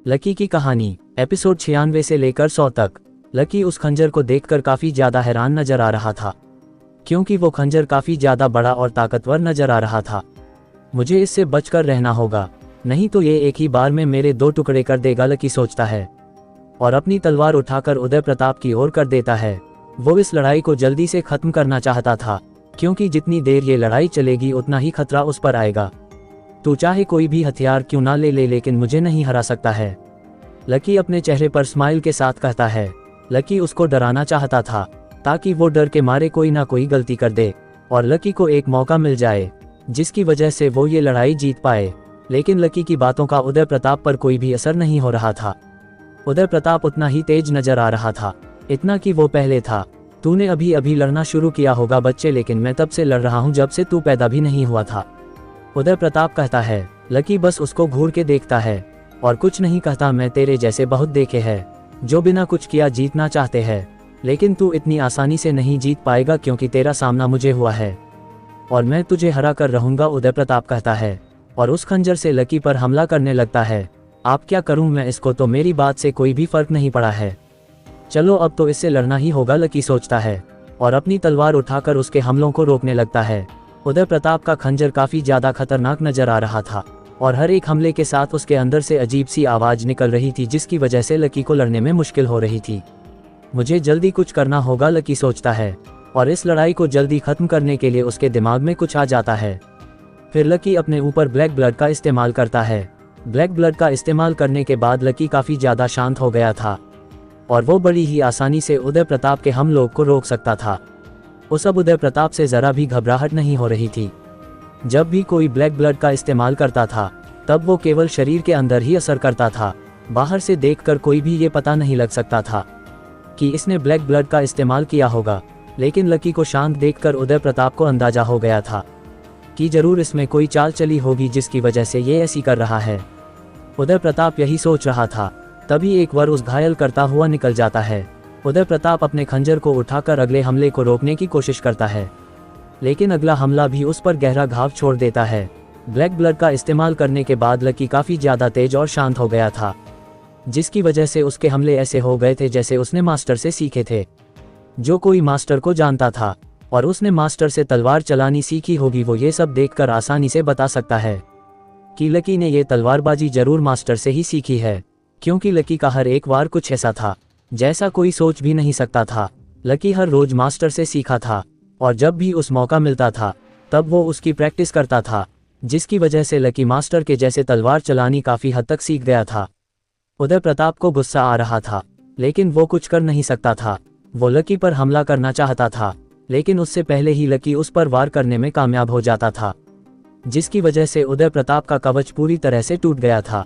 Lucky की कहानी episode 96 से लेकर 100 तक। लकी उस खंजर को देखकर काफी ज्यादा हैरान नजर आ रहा था, क्योंकि वो खंजर काफी ज्यादा बड़ा और ताकतवर नजर आ रहा था। मुझे इससे बचकर रहना होगा, नहीं तो ये एक ही बार में मेरे 2 टुकड़े कर देगा, लकी सोचता है और अपनी तलवार उठाकर उदय प्रताप की ओर कर देता है। वो इस लड़ाई को जल्दी से खत्म करना चाहता था, क्योंकि जितनी देर ये लड़ाई चलेगी उतना ही खतरा उस पर आएगा। तू चाहे कोई भी हथियार क्यों ना ले लेकिन मुझे नहीं हरा सकता है, लकी अपने चेहरे पर स्माइल के साथ कहता है। लकी उसको डराना चाहता था, ताकि वो डर के मारे कोई ना कोई गलती कर दे और लकी को एक मौका मिल जाए जिसकी वजह से वो ये लड़ाई जीत पाए। लेकिन लकी की बातों का उदय प्रताप पर कोई भी असर नहीं हो रहा था। उदय प्रताप उतना ही तेज नजर आ रहा था, इतना कि वो पहले था। तूने अभी अभी लड़ना शुरू किया होगा बच्चे, लेकिन मैं तब से लड़ रहा हूँ जब से तू पैदा भी नहीं हुआ था, उदय प्रताप कहता है। लकी बस उसको घूर के देखता है और कुछ नहीं कहता। मैं तेरे जैसे बहुत देखे हैं जो बिना कुछ किया जीतना चाहते हैं, लेकिन तू इतनी आसानी से नहीं जीत पाएगा, क्योंकि तेरा सामना मुझे हुआ है और मैं तुझे हरा कर रहूंगा, उदय प्रताप कहता है और उस खंजर से लकी पर हमला करने लगता है। आप क्या करूं मैं इसको, तो मेरी बात से कोई भी फर्क नहीं पड़ा है। चलो अब तो इससे लड़ना ही होगा, लकी सोचता है और अपनी तलवार उठाकर उसके हमलों को रोकने लगता है। उदय प्रताप का खंजर काफी ज्यादा खतरनाक नजर आ रहा था और हर एक हमले के साथ उसके अंदर से अजीब सी आवाज निकल रही थी, जिसकी वजह से लकी को लड़ने में मुश्किल हो रही थी। मुझे जल्दी कुछ करना होगा, लकी सोचता है और इस लड़ाई को जल्दी खत्म करने के लिए उसके दिमाग में कुछ आ जाता है। फिर लकी अपने ऊपर ब्लैक ब्लड का इस्तेमाल करता है। ब्लैक ब्लड का इस्तेमाल करने के बाद लकी काफी ज्यादा शांत हो गया था और वो बड़ी ही आसानी से उदय प्रताप के हमलों को रोक सकता था। उस अब उदय प्रताप से जरा भी घबराहट नहीं हो रही थी। जब भी कोई ब्लैक ब्लड का इस्तेमाल करता था तब वो केवल शरीर के अंदर ही असर करता था, बाहर से देखकर कोई भी ये पता नहीं लग सकता था कि इसने ब्लैक ब्लड का इस्तेमाल किया होगा। लेकिन लकी को शांत देखकर उदय प्रताप को अंदाजा हो गया था कि जरूर इसमें कोई चाल चली होगी जिसकी वजह से ये ऐसी कर रहा है। उदय प्रताप यही सोच रहा था, तभी एक बार उस घायल करता हुआ निकल जाता है। उदय प्रताप अपने खंजर को उठाकर अगले हमले को रोकने की कोशिश करता है, लेकिन अगला हमला भी उस पर गहरा घाव छोड़ देता है। ब्लैक ब्लड का इस्तेमाल करने के बाद लकी काफी ज्यादा तेज और शांत हो गया था, जिसकी वजह से उसके हमले ऐसे हो गए थे जैसे उसने मास्टर से सीखे थे। जो कोई मास्टर को जानता था और उसने मास्टर से तलवार चलानी सीखी होगी, वो ये सब देखकर आसानी से बता सकता है कि लकी ने ये तलवारबाजी जरूर मास्टर से ही सीखी है, क्योंकि लकी का हर एक वार कुछ ऐसा था जैसा कोई सोच भी नहीं सकता था। लकी हर रोज मास्टर से सीखा था और जब भी उस मौका मिलता था तब वो उसकी प्रैक्टिस करता था, जिसकी वजह से लकी मास्टर के जैसे तलवार चलानी काफी हद तक सीख गया था। उदय प्रताप को गुस्सा आ रहा था, लेकिन वो कुछ कर नहीं सकता था। वो लकी पर हमला करना चाहता था, लेकिन उससे पहले ही लकी उस पर वार करने में कामयाब हो जाता था, जिसकी वजह से उदय प्रताप का कवच पूरी तरह से टूट गया था।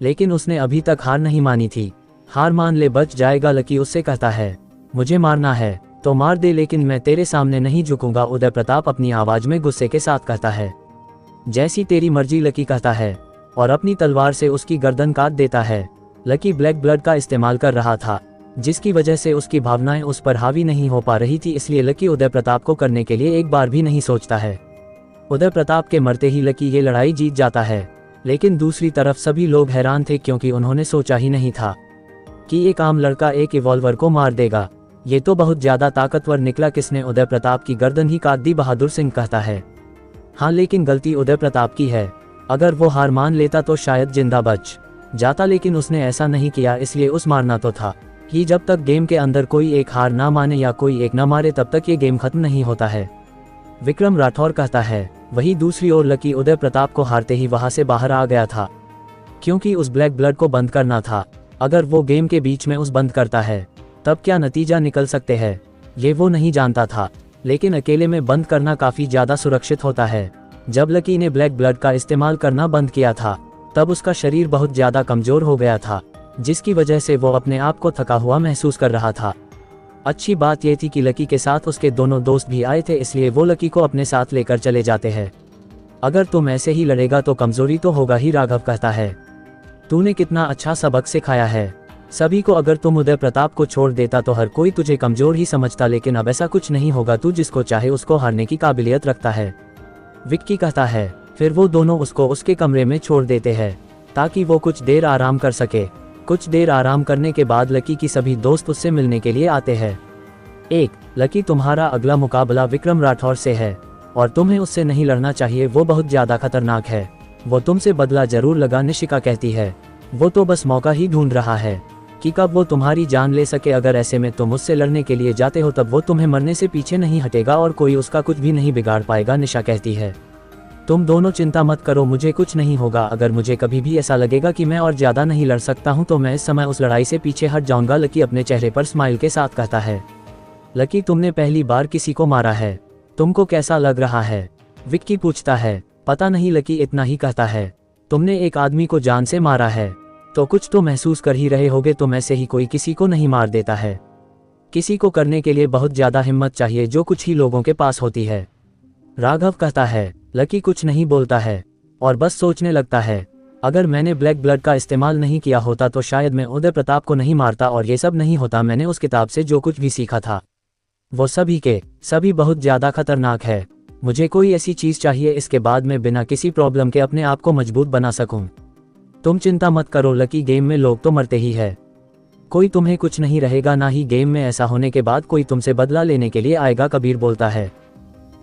लेकिन उसने अभी तक हार नहीं मानी थी। हार मान ले, बच जाएगा, लकी उससे कहता है। मुझे मारना है तो मार दे, लेकिन मैं तेरे सामने नहीं झुकूंगा, उदय प्रताप अपनी आवाज में गुस्से के साथ कहता है। जैसी तेरी मर्जी, लकी कहता है और अपनी तलवार से उसकी गर्दन काट देता है। लकी ब्लैक ब्लड का इस्तेमाल कर रहा था, जिसकी वजह से उसकी भावनाएं उस पर हावी नहीं हो पा रही थी, इसलिए लकी उदय प्रताप को करने के लिए एक बार भी नहीं सोचता है। उदय प्रताप के मरते ही लकी ये लड़ाई जीत जाता है, लेकिन दूसरी तरफ सभी लोग हैरान थे, क्योंकि उन्होंने सोचा ही नहीं था कि एक आम लड़का एक इवॉल्वर को मार देगा। ये तो बहुत ज्यादा ताकतवर निकला, किसने उदय प्रताप की गर्दन ही काट दी, बहादुर सिंह कहता है। हाँ, लेकिन गलती उदय प्रताप की है। अगर वो हार मान लेता तो शायद जिंदा बच जाता, लेकिन उसने ऐसा नहीं किया, इसलिए उस मारना तो था कि जब तक गेम के अंदर कोई एक हार ना माने या कोई एक ना मारे तब तक ये गेम खत्म नहीं होता है, विक्रम राठौर कहता है। वहीं दूसरी ओर लकी उदय प्रताप को हारते ही वहां से बाहर आ गया था, क्योंकि उस ब्लैक ब्लड को बंद करना था। अगर वो गेम के बीच में उस बंद करता है तब क्या नतीजा निकल सकते हैं, ये वो नहीं जानता था, लेकिन अकेले में बंद करना काफी ज्यादा सुरक्षित होता है। जब लकी ने ब्लैक ब्लड का इस्तेमाल करना बंद किया था तब उसका शरीर बहुत ज्यादा कमजोर हो गया था, जिसकी वजह से वो अपने आप को थका हुआ महसूस कर रहा था। अच्छी बात यह थी कि लकी के साथ उसके दोनों दोस्त भी आए थे, इसलिए वो लकी को अपने साथ लेकर चले जाते हैं। अगर तुम ऐसे ही लड़ेगा तो कमजोरी तो होगा ही, राघव कहता है। तूने कितना अच्छा सबक सिखाया है सभी को। अगर तुम उदय प्रताप को छोड़ देता तो हर कोई तुझे कमजोर ही समझता, लेकिन अब ऐसा कुछ नहीं होगा, तू जिसको चाहे उसको हारने की काबिलियत रखता है, विक्की कहता है। फिर वो दोनों उसको उसके कमरे में छोड़ देते हैं ताकि वो कुछ देर आराम कर सके। कुछ देर आराम करने के बाद लकी की सभी दोस्त उससे मिलने के लिए आते हैं। 1. लकी, तुम्हारा अगला मुकाबला विक्रम राठौर से है और तुम्हें उससे नहीं लड़ना चाहिए, वो बहुत ज्यादा खतरनाक है। वो तुमसे बदला जरूर लगा, निशिका कहती है। वो तो बस मौका ही ढूंढ रहा है कि कब वो तुम्हारी जान ले सके। अगर ऐसे में तुम उससे लड़ने के लिए जाते हो तब वो तुम्हें मरने से पीछे नहीं हटेगा और कोई उसका कुछ भी नहीं बिगाड़ पाएगा, निशा कहती है। तुम दोनों चिंता मत करो, मुझे कुछ नहीं होगा। अगर मुझे कभी भी ऐसा लगेगा कि मैं और ज्यादा नहीं लड़ सकता हूँ तो मैं इस समय उस लड़ाई से पीछे हट जाऊंगा, लकी अपने चेहरे पर स्माइल के साथ कहता है। लकी, तुमने पहली बार किसी को मारा है, तुमको कैसा लग रहा है? विक्की पूछता है। पता नहीं, लकी इतना ही कहता है। तुमने एक आदमी को जान से मारा है तो कुछ तो महसूस कर ही रहे होगे। तुम ऐसे ही कोई किसी को नहीं मार देता है। किसी को करने के लिए बहुत ज्यादा हिम्मत चाहिए जो कुछ ही लोगों के पास होती है, राघव कहता है। लकी कुछ नहीं बोलता है और बस सोचने लगता है, अगर मैंने ब्लैक ब्लड का इस्तेमाल नहीं किया होता तो शायद मैं उदय प्रताप को नहीं मारता और ये सब नहीं होता। मैंने उस किताब से जो कुछ भी सीखा था वो सभी के सभी बहुत ज्यादा खतरनाक है। मुझे कोई ऐसी चीज चाहिए इसके बाद मैं बिना किसी प्रॉब्लम के अपने आप को मजबूत बना सकूं। तुम चिंता मत करो लकी, गेम में लोग तो मरते ही है, कोई तुम्हें कुछ नहीं रहेगा, ना ही गेम में ऐसा होने के बाद कोई तुमसे बदला लेने के लिए आएगा, कबीर बोलता है।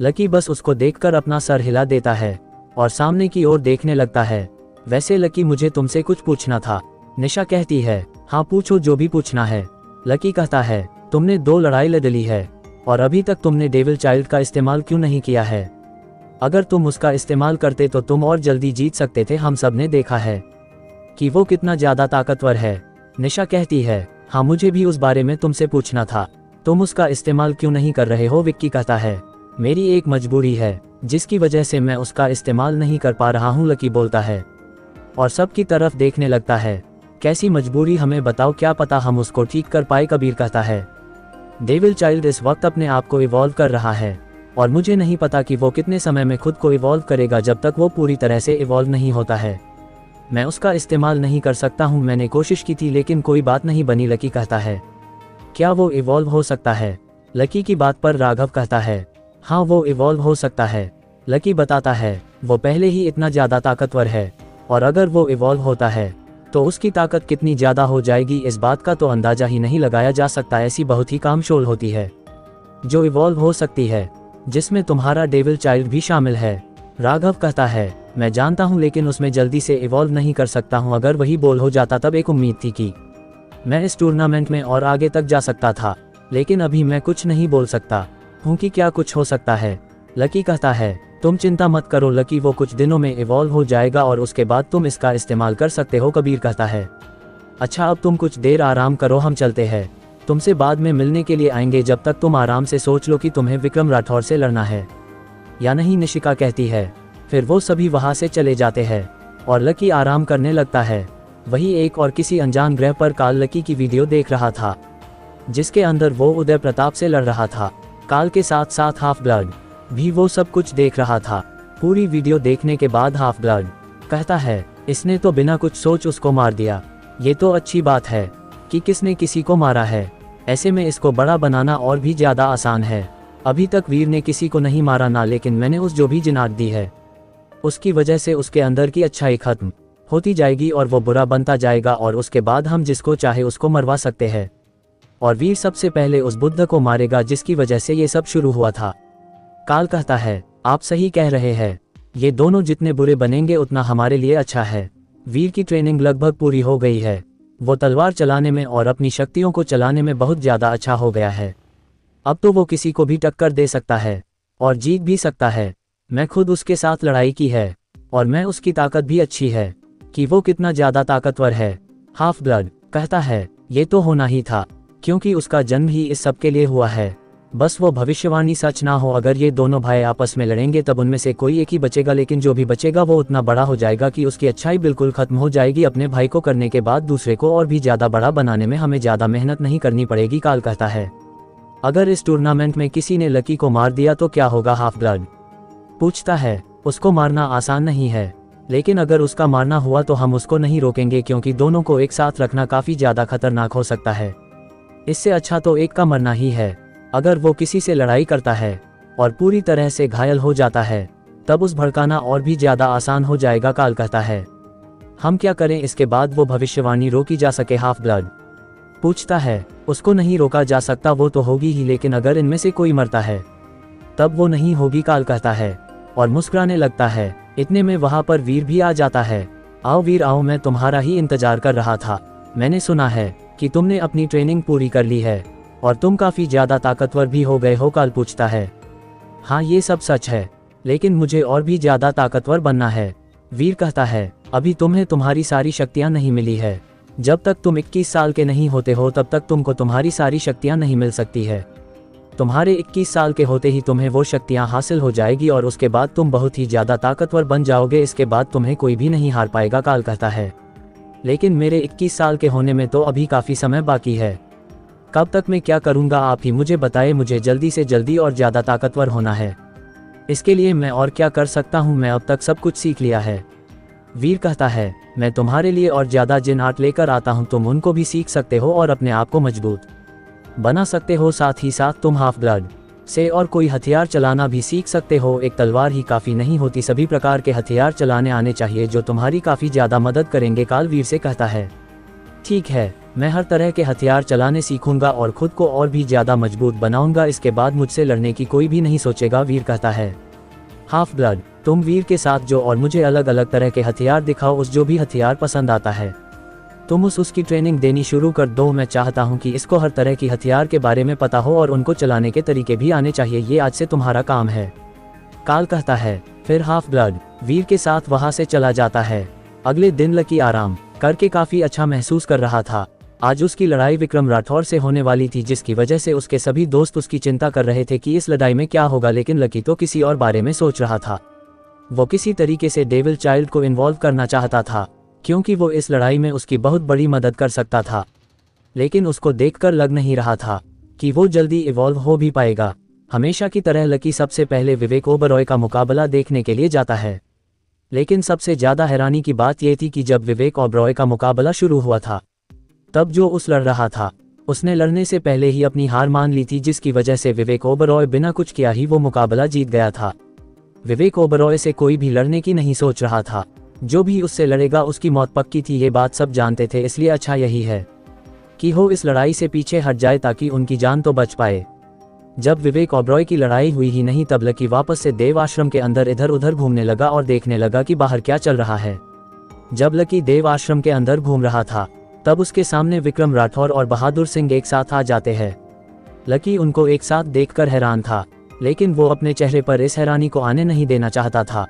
लकी बस उसको देखकर अपना सर हिला देता है और सामने की ओर देखने लगता है। वैसे लकी, मुझे तुमसे कुछ पूछना था, निशा कहती है। हाँ पूछो, जो भी पूछना है, लकी कहता है। तुमने 2 लड़ाई लड़ ली है और अभी तक तुमने डेविल चाइल्ड का इस्तेमाल क्यों नहीं किया है? अगर तुम उसका इस्तेमाल करते तो तुम और जल्दी जीत सकते थे। हम सब ने देखा है कि वो कितना ज्यादा ताकतवर है, निशा कहती है। हाँ मुझे भी उस बारे में तुमसे पूछना था, तुम उसका इस्तेमाल क्यों नहीं कर रहे हो? विक्की कहता है। मेरी एक मजबूरी है जिसकी वजह से मैं उसका इस्तेमाल नहीं कर पा रहा हूँ, लकी बोलता है और सबकी तरफ देखने लगता है। कैसी मजबूरी, हमें बताओ, क्या पता हम उसको ठीक कर पाए, कबीर कहता है। डेविल चाइल्ड इस वक्त अपने आप को इवॉल्व कर रहा है और मुझे नहीं पता कि वो कितने समय में खुद को इवॉल्व करेगा। जब तक वो पूरी तरह से इवॉल्व नहीं होता है मैं उसका इस्तेमाल नहीं कर सकता हूँ। मैंने कोशिश की थी लेकिन कोई बात नहीं बनी, लकी कहता है। क्या वो इवॉल्व हो सकता है? लकी की बात पर राघव कहता है। हाँ वो इवॉल्व हो सकता है, लकी बताता है। वो पहले ही इतना ज्यादा ताकतवर है और अगर वो इवॉल्व होता है तो उसकी ताकत कितनी ज्यादा हो जाएगी इस बात का तो अंदाजा ही नहीं लगाया जा सकता। ऐसी बहुत ही कामशोल होती है जो इवॉल्व हो सकती है, जिसमें तुम्हारा डेविल चाइल्ड भी शामिल है, राघव कहता है। मैं जानता हूँ लेकिन उसमें जल्दी से इवॉल्व नहीं कर सकता हूँ। अगर वही बोल हो जाता तब एक उम्मीद थी कि मैं इस टूर्नामेंट में और आगे तक जा सकता था, लेकिन अभी मैं कुछ नहीं बोल सकता हूँ कि क्या कुछ हो सकता है, लकी कहता है। तुम चिंता मत करो लकी, वो कुछ दिनों में इवॉल्व हो जाएगा और उसके बाद तुम इसका इस्तेमाल कर सकते हो, कबीर कहता है। अच्छा अब तुम कुछ देर आराम करो, हम चलते हैं, तुमसे बाद में मिलने के लिए आएंगे। जब तक तुम आराम से सोच लो कि तुम्हें विक्रम राठौर से लड़ना है या नहीं, निशिका कहती है। फिर वो सभी वहां से चले जाते हैं और लकी आराम करने लगता है। वही एक और किसी अनजान ग्रह पर काल लकी की वीडियो देख रहा था जिसके अंदर वो उदय प्रताप से लड़ रहा था। काल के साथ साथ हाफ ब्लड भी वो सब कुछ देख रहा था। पूरी वीडियो देखने के बाद हाफ ब्लड कहता है, इसने तो बिना कुछ सोच उसको मार दिया। ये तो अच्छी बात है कि किसने किसी को मारा है, ऐसे में इसको बड़ा बनाना और भी ज्यादा आसान है। अभी तक वीर ने किसी को नहीं मारा ना, लेकिन मैंने उस जो भी जिनात दी है उसकी वजह से उसके अंदर की अच्छाई खत्म होती जाएगी और वो बुरा बनता जाएगा और उसके बाद हम जिसको चाहे उसको मरवा सकते हैं और वीर सबसे पहले उस बुद्ध को मारेगा जिसकी वजह से ये सब शुरू हुआ था। काल कहता है, आप सही कह रहे हैं, ये दोनों जितने बुरे बनेंगे उतना हमारे लिए अच्छा है। वीर की ट्रेनिंग लगभग पूरी हो गई है, वो तलवार चलाने में और अपनी शक्तियों को चलाने में बहुत ज्यादा अच्छा हो गया है। अब तो वो किसी को भी टक्कर दे सकता है और जीत भी सकता है। मैं खुद उसके साथ लड़ाई की है और मैं उसकी ताकत भी अच्छी है कि वो कितना ज्यादा ताकतवर है, हाफ ब्लड कहता है। ये तो होना ही था क्योंकि उसका जन्म ही इस सब के लिए हुआ है, बस वो भविष्यवाणी सच ना हो। अगर ये दोनों भाई आपस में लड़ेंगे तब उनमें से कोई एक ही बचेगा, लेकिन जो भी बचेगा वो उतना बड़ा हो जाएगा कि उसकी अच्छाई बिल्कुल खत्म हो जाएगी। अपने भाई को करने के बाद दूसरे को और भी ज्यादा बड़ा बनाने में हमें ज्यादा मेहनत नहीं करनी पड़ेगी, काल कहता है। अगर इस टूर्नामेंट में किसी ने लकी को मार दिया तो क्या होगा, हाफ ब्लड पूछता है। उसको मारना आसान नहीं है, लेकिन अगर उसका मारना हुआ तो हम उसको नहीं रोकेंगे क्योंकि दोनों को एक साथ रखना काफी ज्यादा खतरनाक हो सकता है। इससे अच्छा तो एक का मरना ही है। अगर वो किसी से लड़ाई करता है और पूरी तरह से घायल हो जाता है तब उस भड़काना और भी ज्यादा आसान हो जाएगा, काल कहता है। हम क्या करें इसके बाद वो भविष्यवाणी रोकी जा सके? हाफ ब्लड पूछता है। उसको नहीं रोका जा सकता, वो तो होगी ही, लेकिन अगर इनमें से कोई मरता है तब वो नहीं होगी, काल कहता है और मुस्कुराने लगता है। इतने में वहां पर वीर भी आ जाता है। आओ वीर आओ, मैं तुम्हारा ही इंतजार कर रहा था। मैंने सुना है कि तुमने अपनी ट्रेनिंग पूरी कर ली है और तुम काफी ज्यादा ताकतवर भी हो गए हो। काल पूछता है। हाँ ये सब सच है, लेकिन मुझे और भी ज्यादा ताकतवर बनना है। वीर कहता है, अभी तुम्हें तुम्हारी सारी शक्तियां नहीं मिली है। जब तक तुम 21 साल के नहीं होते हो तब तक तुमको तुम्हारी सारी शक्तियां नहीं मिल सकती है। तुम्हारे 21 साल के होते ही तुम्हें वो शक्तियां हासिल हो जाएगी और उसके बाद तुम बहुत ही ज्यादा ताकतवर बन जाओगे। इसके बाद तुम्हें कोई भी नहीं हार पाएगा। काल कहता है, लेकिन मेरे 21 साल के होने में तो अभी काफी समय बाकी है। कब तक मैं क्या करूंगा आप ही मुझे बताए। मुझे जल्दी से जल्दी और ज्यादा ताकतवर होना है। इसके लिए मैं और क्या कर सकता हूं? मैं अब तक सब कुछ सीख लिया है। वीर कहता है, मैं तुम्हारे लिए और ज्यादा जिन आर्ट लेकर आता हूं, तुम उनको भी सीख सकते हो और अपने आप को मजबूत बना सकते हो। साथ ही साथ तुम हाफ ब्लड से और कोई हथियार चलाना भी सीख सकते हो। एक तलवार ही काफी नहीं होती, सभी प्रकार के हथियार चलाने आने चाहिए जो तुम्हारी काफी ज्यादा मदद करेंगे। काल वीर से कहता है, ठीक है, मैं हर तरह के हथियार चलाने सीखूंगा और खुद को और भी ज्यादा मजबूत बनाऊंगा। इसके बाद मुझसे लड़ने की कोई भी नहीं सोचेगा। वीर कहता है, हाफ ब्लड तुम वीर के साथ जो और मुझे अलग अलग तरह के हथियार दिखाओ। उस जो भी हथियार पसंद आता है तुम उसकी ट्रेनिंग देनी शुरू कर दो। मैं चाहता हूं कि इसको हर तरह की हथियार के बारे में पता हो और उनको चलाने के तरीके भी आने चाहिए। ये आज से तुम्हारा काम है। काल कहता है। फिर हाफ ब्लड वीर के साथ वहां से चला जाता है। अगले दिन लकी आराम करके काफी अच्छा महसूस कर रहा था। आज उसकी लड़ाई विक्रम राठौर से होने वाली थी, जिसकी वजह से उसके सभी दोस्त उसकी चिंता कर रहे थे कि इस लड़ाई में क्या होगा, लेकिन लकी तो किसी और बारे में सोच रहा था। वो किसी तरीके से डेविल चाइल्ड को इन्वॉल्व करना चाहता था, क्योंकि वो इस लड़ाई में उसकी बहुत बड़ी मदद कर सकता था। लेकिन उसको देखकर लग नहीं रहा था कि वो जल्दी इवॉल्व हो भी पाएगा। हमेशा की तरह लकी सबसे पहले विवेक ओबरॉय का मुकाबला देखने के लिए जाता है। लेकिन सबसे ज्यादा हैरानी की बात यह थी कि जब विवेक ओबरॉय का मुकाबला शुरू हुआ था तब जो उस लड़ रहा था उसने लड़ने से पहले ही अपनी हार मान ली थी, जिसकी वजह से विवेक ओबरॉय बिना कुछ किया ही वो मुकाबला जीत गया था। विवेक ओबरॉय से कोई भी लड़ने की नहीं सोच रहा था। जो भी उससे लड़ेगा उसकी मौत पक्की थी। ये बात सब जानते थे, इसलिए अच्छा यही है कि वो इस लड़ाई से पीछे हट जाए ताकि उनकी जान तो बच पाए। जब विवेक ओबरॉय की लड़ाई हुई ही नहीं तब लकी वापस से देव आश्रम के अंदर इधर उधर घूमने लगा और देखने लगा कि बाहर क्या चल रहा है। जब लकी देव आश्रम के अंदर घूम रहा था तब उसके सामने विक्रम राठौर और बहादुर सिंह एक साथ आ जाते हैं। लकी उनको एक साथ देखकर हैरान था, लेकिन वो अपने चेहरे पर इस हैरानी को आने नहीं देना चाहता था।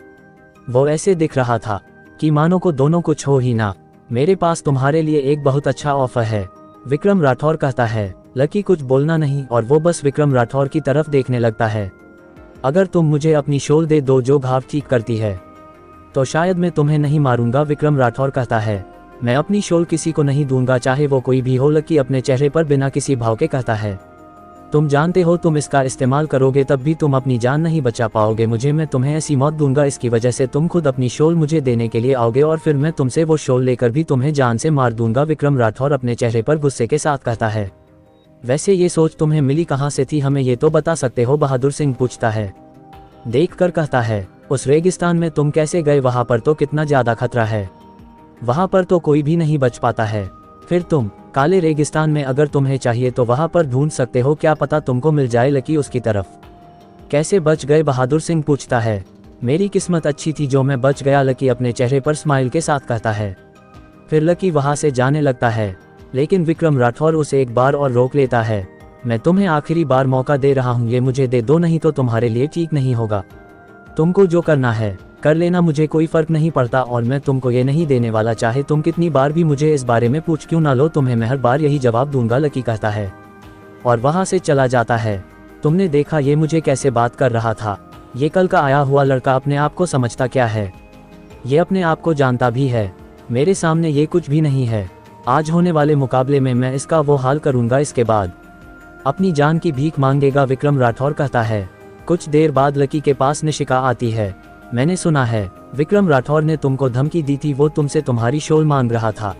वो ऐसे दिख रहा था कि मानो को दोनों कुछ हो ही ना। मेरे पास तुम्हारे लिए एक बहुत अच्छा ऑफर है, विक्रम राठौर कहता है। लकी कुछ बोलना नहीं और वो बस विक्रम राठौर की तरफ देखने लगता है। अगर तुम मुझे अपनी शोल दे दो जो घाव ठीक करती है तो शायद मैं तुम्हें नहीं मारूंगा, विक्रम राठौर कहता है। मैं अपनी शोल किसी को नहीं दूंगा, चाहे वो कोई भी हो, लकी अपने चेहरे पर बिना किसी भाव के कहता है। तुम जानते हो तुम इसका इस्तेमाल करोगे तब भी तुम अपनी जान नहीं बचा पाओगे। मैं तुम्हें ऐसी मौत दूंगा, इसकी वजह से तुम खुद अपनी शोल मुझे देने के लिए आओगे और फिर मैं तुमसे वो शोल लेकर भी तुम्हें जान से मार दूंगा, विक्रम राठौर अपने चेहरे पर गुस्से के साथ कहता है। वैसे ये सोच तुम्हें मिली कहाँ से थी, हमें ये तो बता सकते हो, बहादुर सिंह पूछता है। देख कर कहता है, उस रेगिस्तान में तुम कैसे गए? वहां पर तो कितना ज्यादा खतरा है, वहां पर तो कोई भी नहीं बच पाता है। फिर तुम काले रेगिस्तान में अगर तुम्हें चाहिए तो वहां पर ढूंढ सकते हो, क्या पता तुमको मिल जाए। लकी उसकी तरफ कैसे बच गए? बहादुर सिंह पूछता है। मेरी किस्मत अच्छी थी जो मैं बच गया, लकी अपने चेहरे पर स्माइल के साथ कहता है। फिर लकी वहां से जाने लगता है, लेकिन विक्रम राठौर उसे एक बार और रोक लेता है। मैं तुम्हें आखिरी बार मौका दे रहा हूँ, ये मुझे दे दो, नहीं तो तुम्हारे लिए ठीक नहीं होगा। तुमको जो करना है कर लेना, मुझे कोई फर्क नहीं पड़ता और मैं तुमको ये नहीं देने वाला, चाहे तुम कितनी बार भी मुझे इस बारे में पूछ क्यों ना लो, तुम्हें मैं हर बार यही जवाब दूंगा, लकी कहता है और वहां से चला जाता है। तुमने देखा ये मुझे कैसे बात कर रहा था? ये कल का आया हुआ लड़का अपने आप को समझता क्या है? ये अपने आप को जानता भी है। मेरे सामने ये कुछ भी नहीं है। आज होने वाले मुकाबले में मैं इसका वो हाल करूंगा, इसके बाद अपनी जान की भीख मांगेगा, विक्रम राठौर कहता है। कुछ देर बाद लकी के पास निशिका आती है। मैंने सुना है विक्रम राठौर ने तुमको धमकी दी थी, वो तुमसे तुम्हारी शोल मांग रहा था,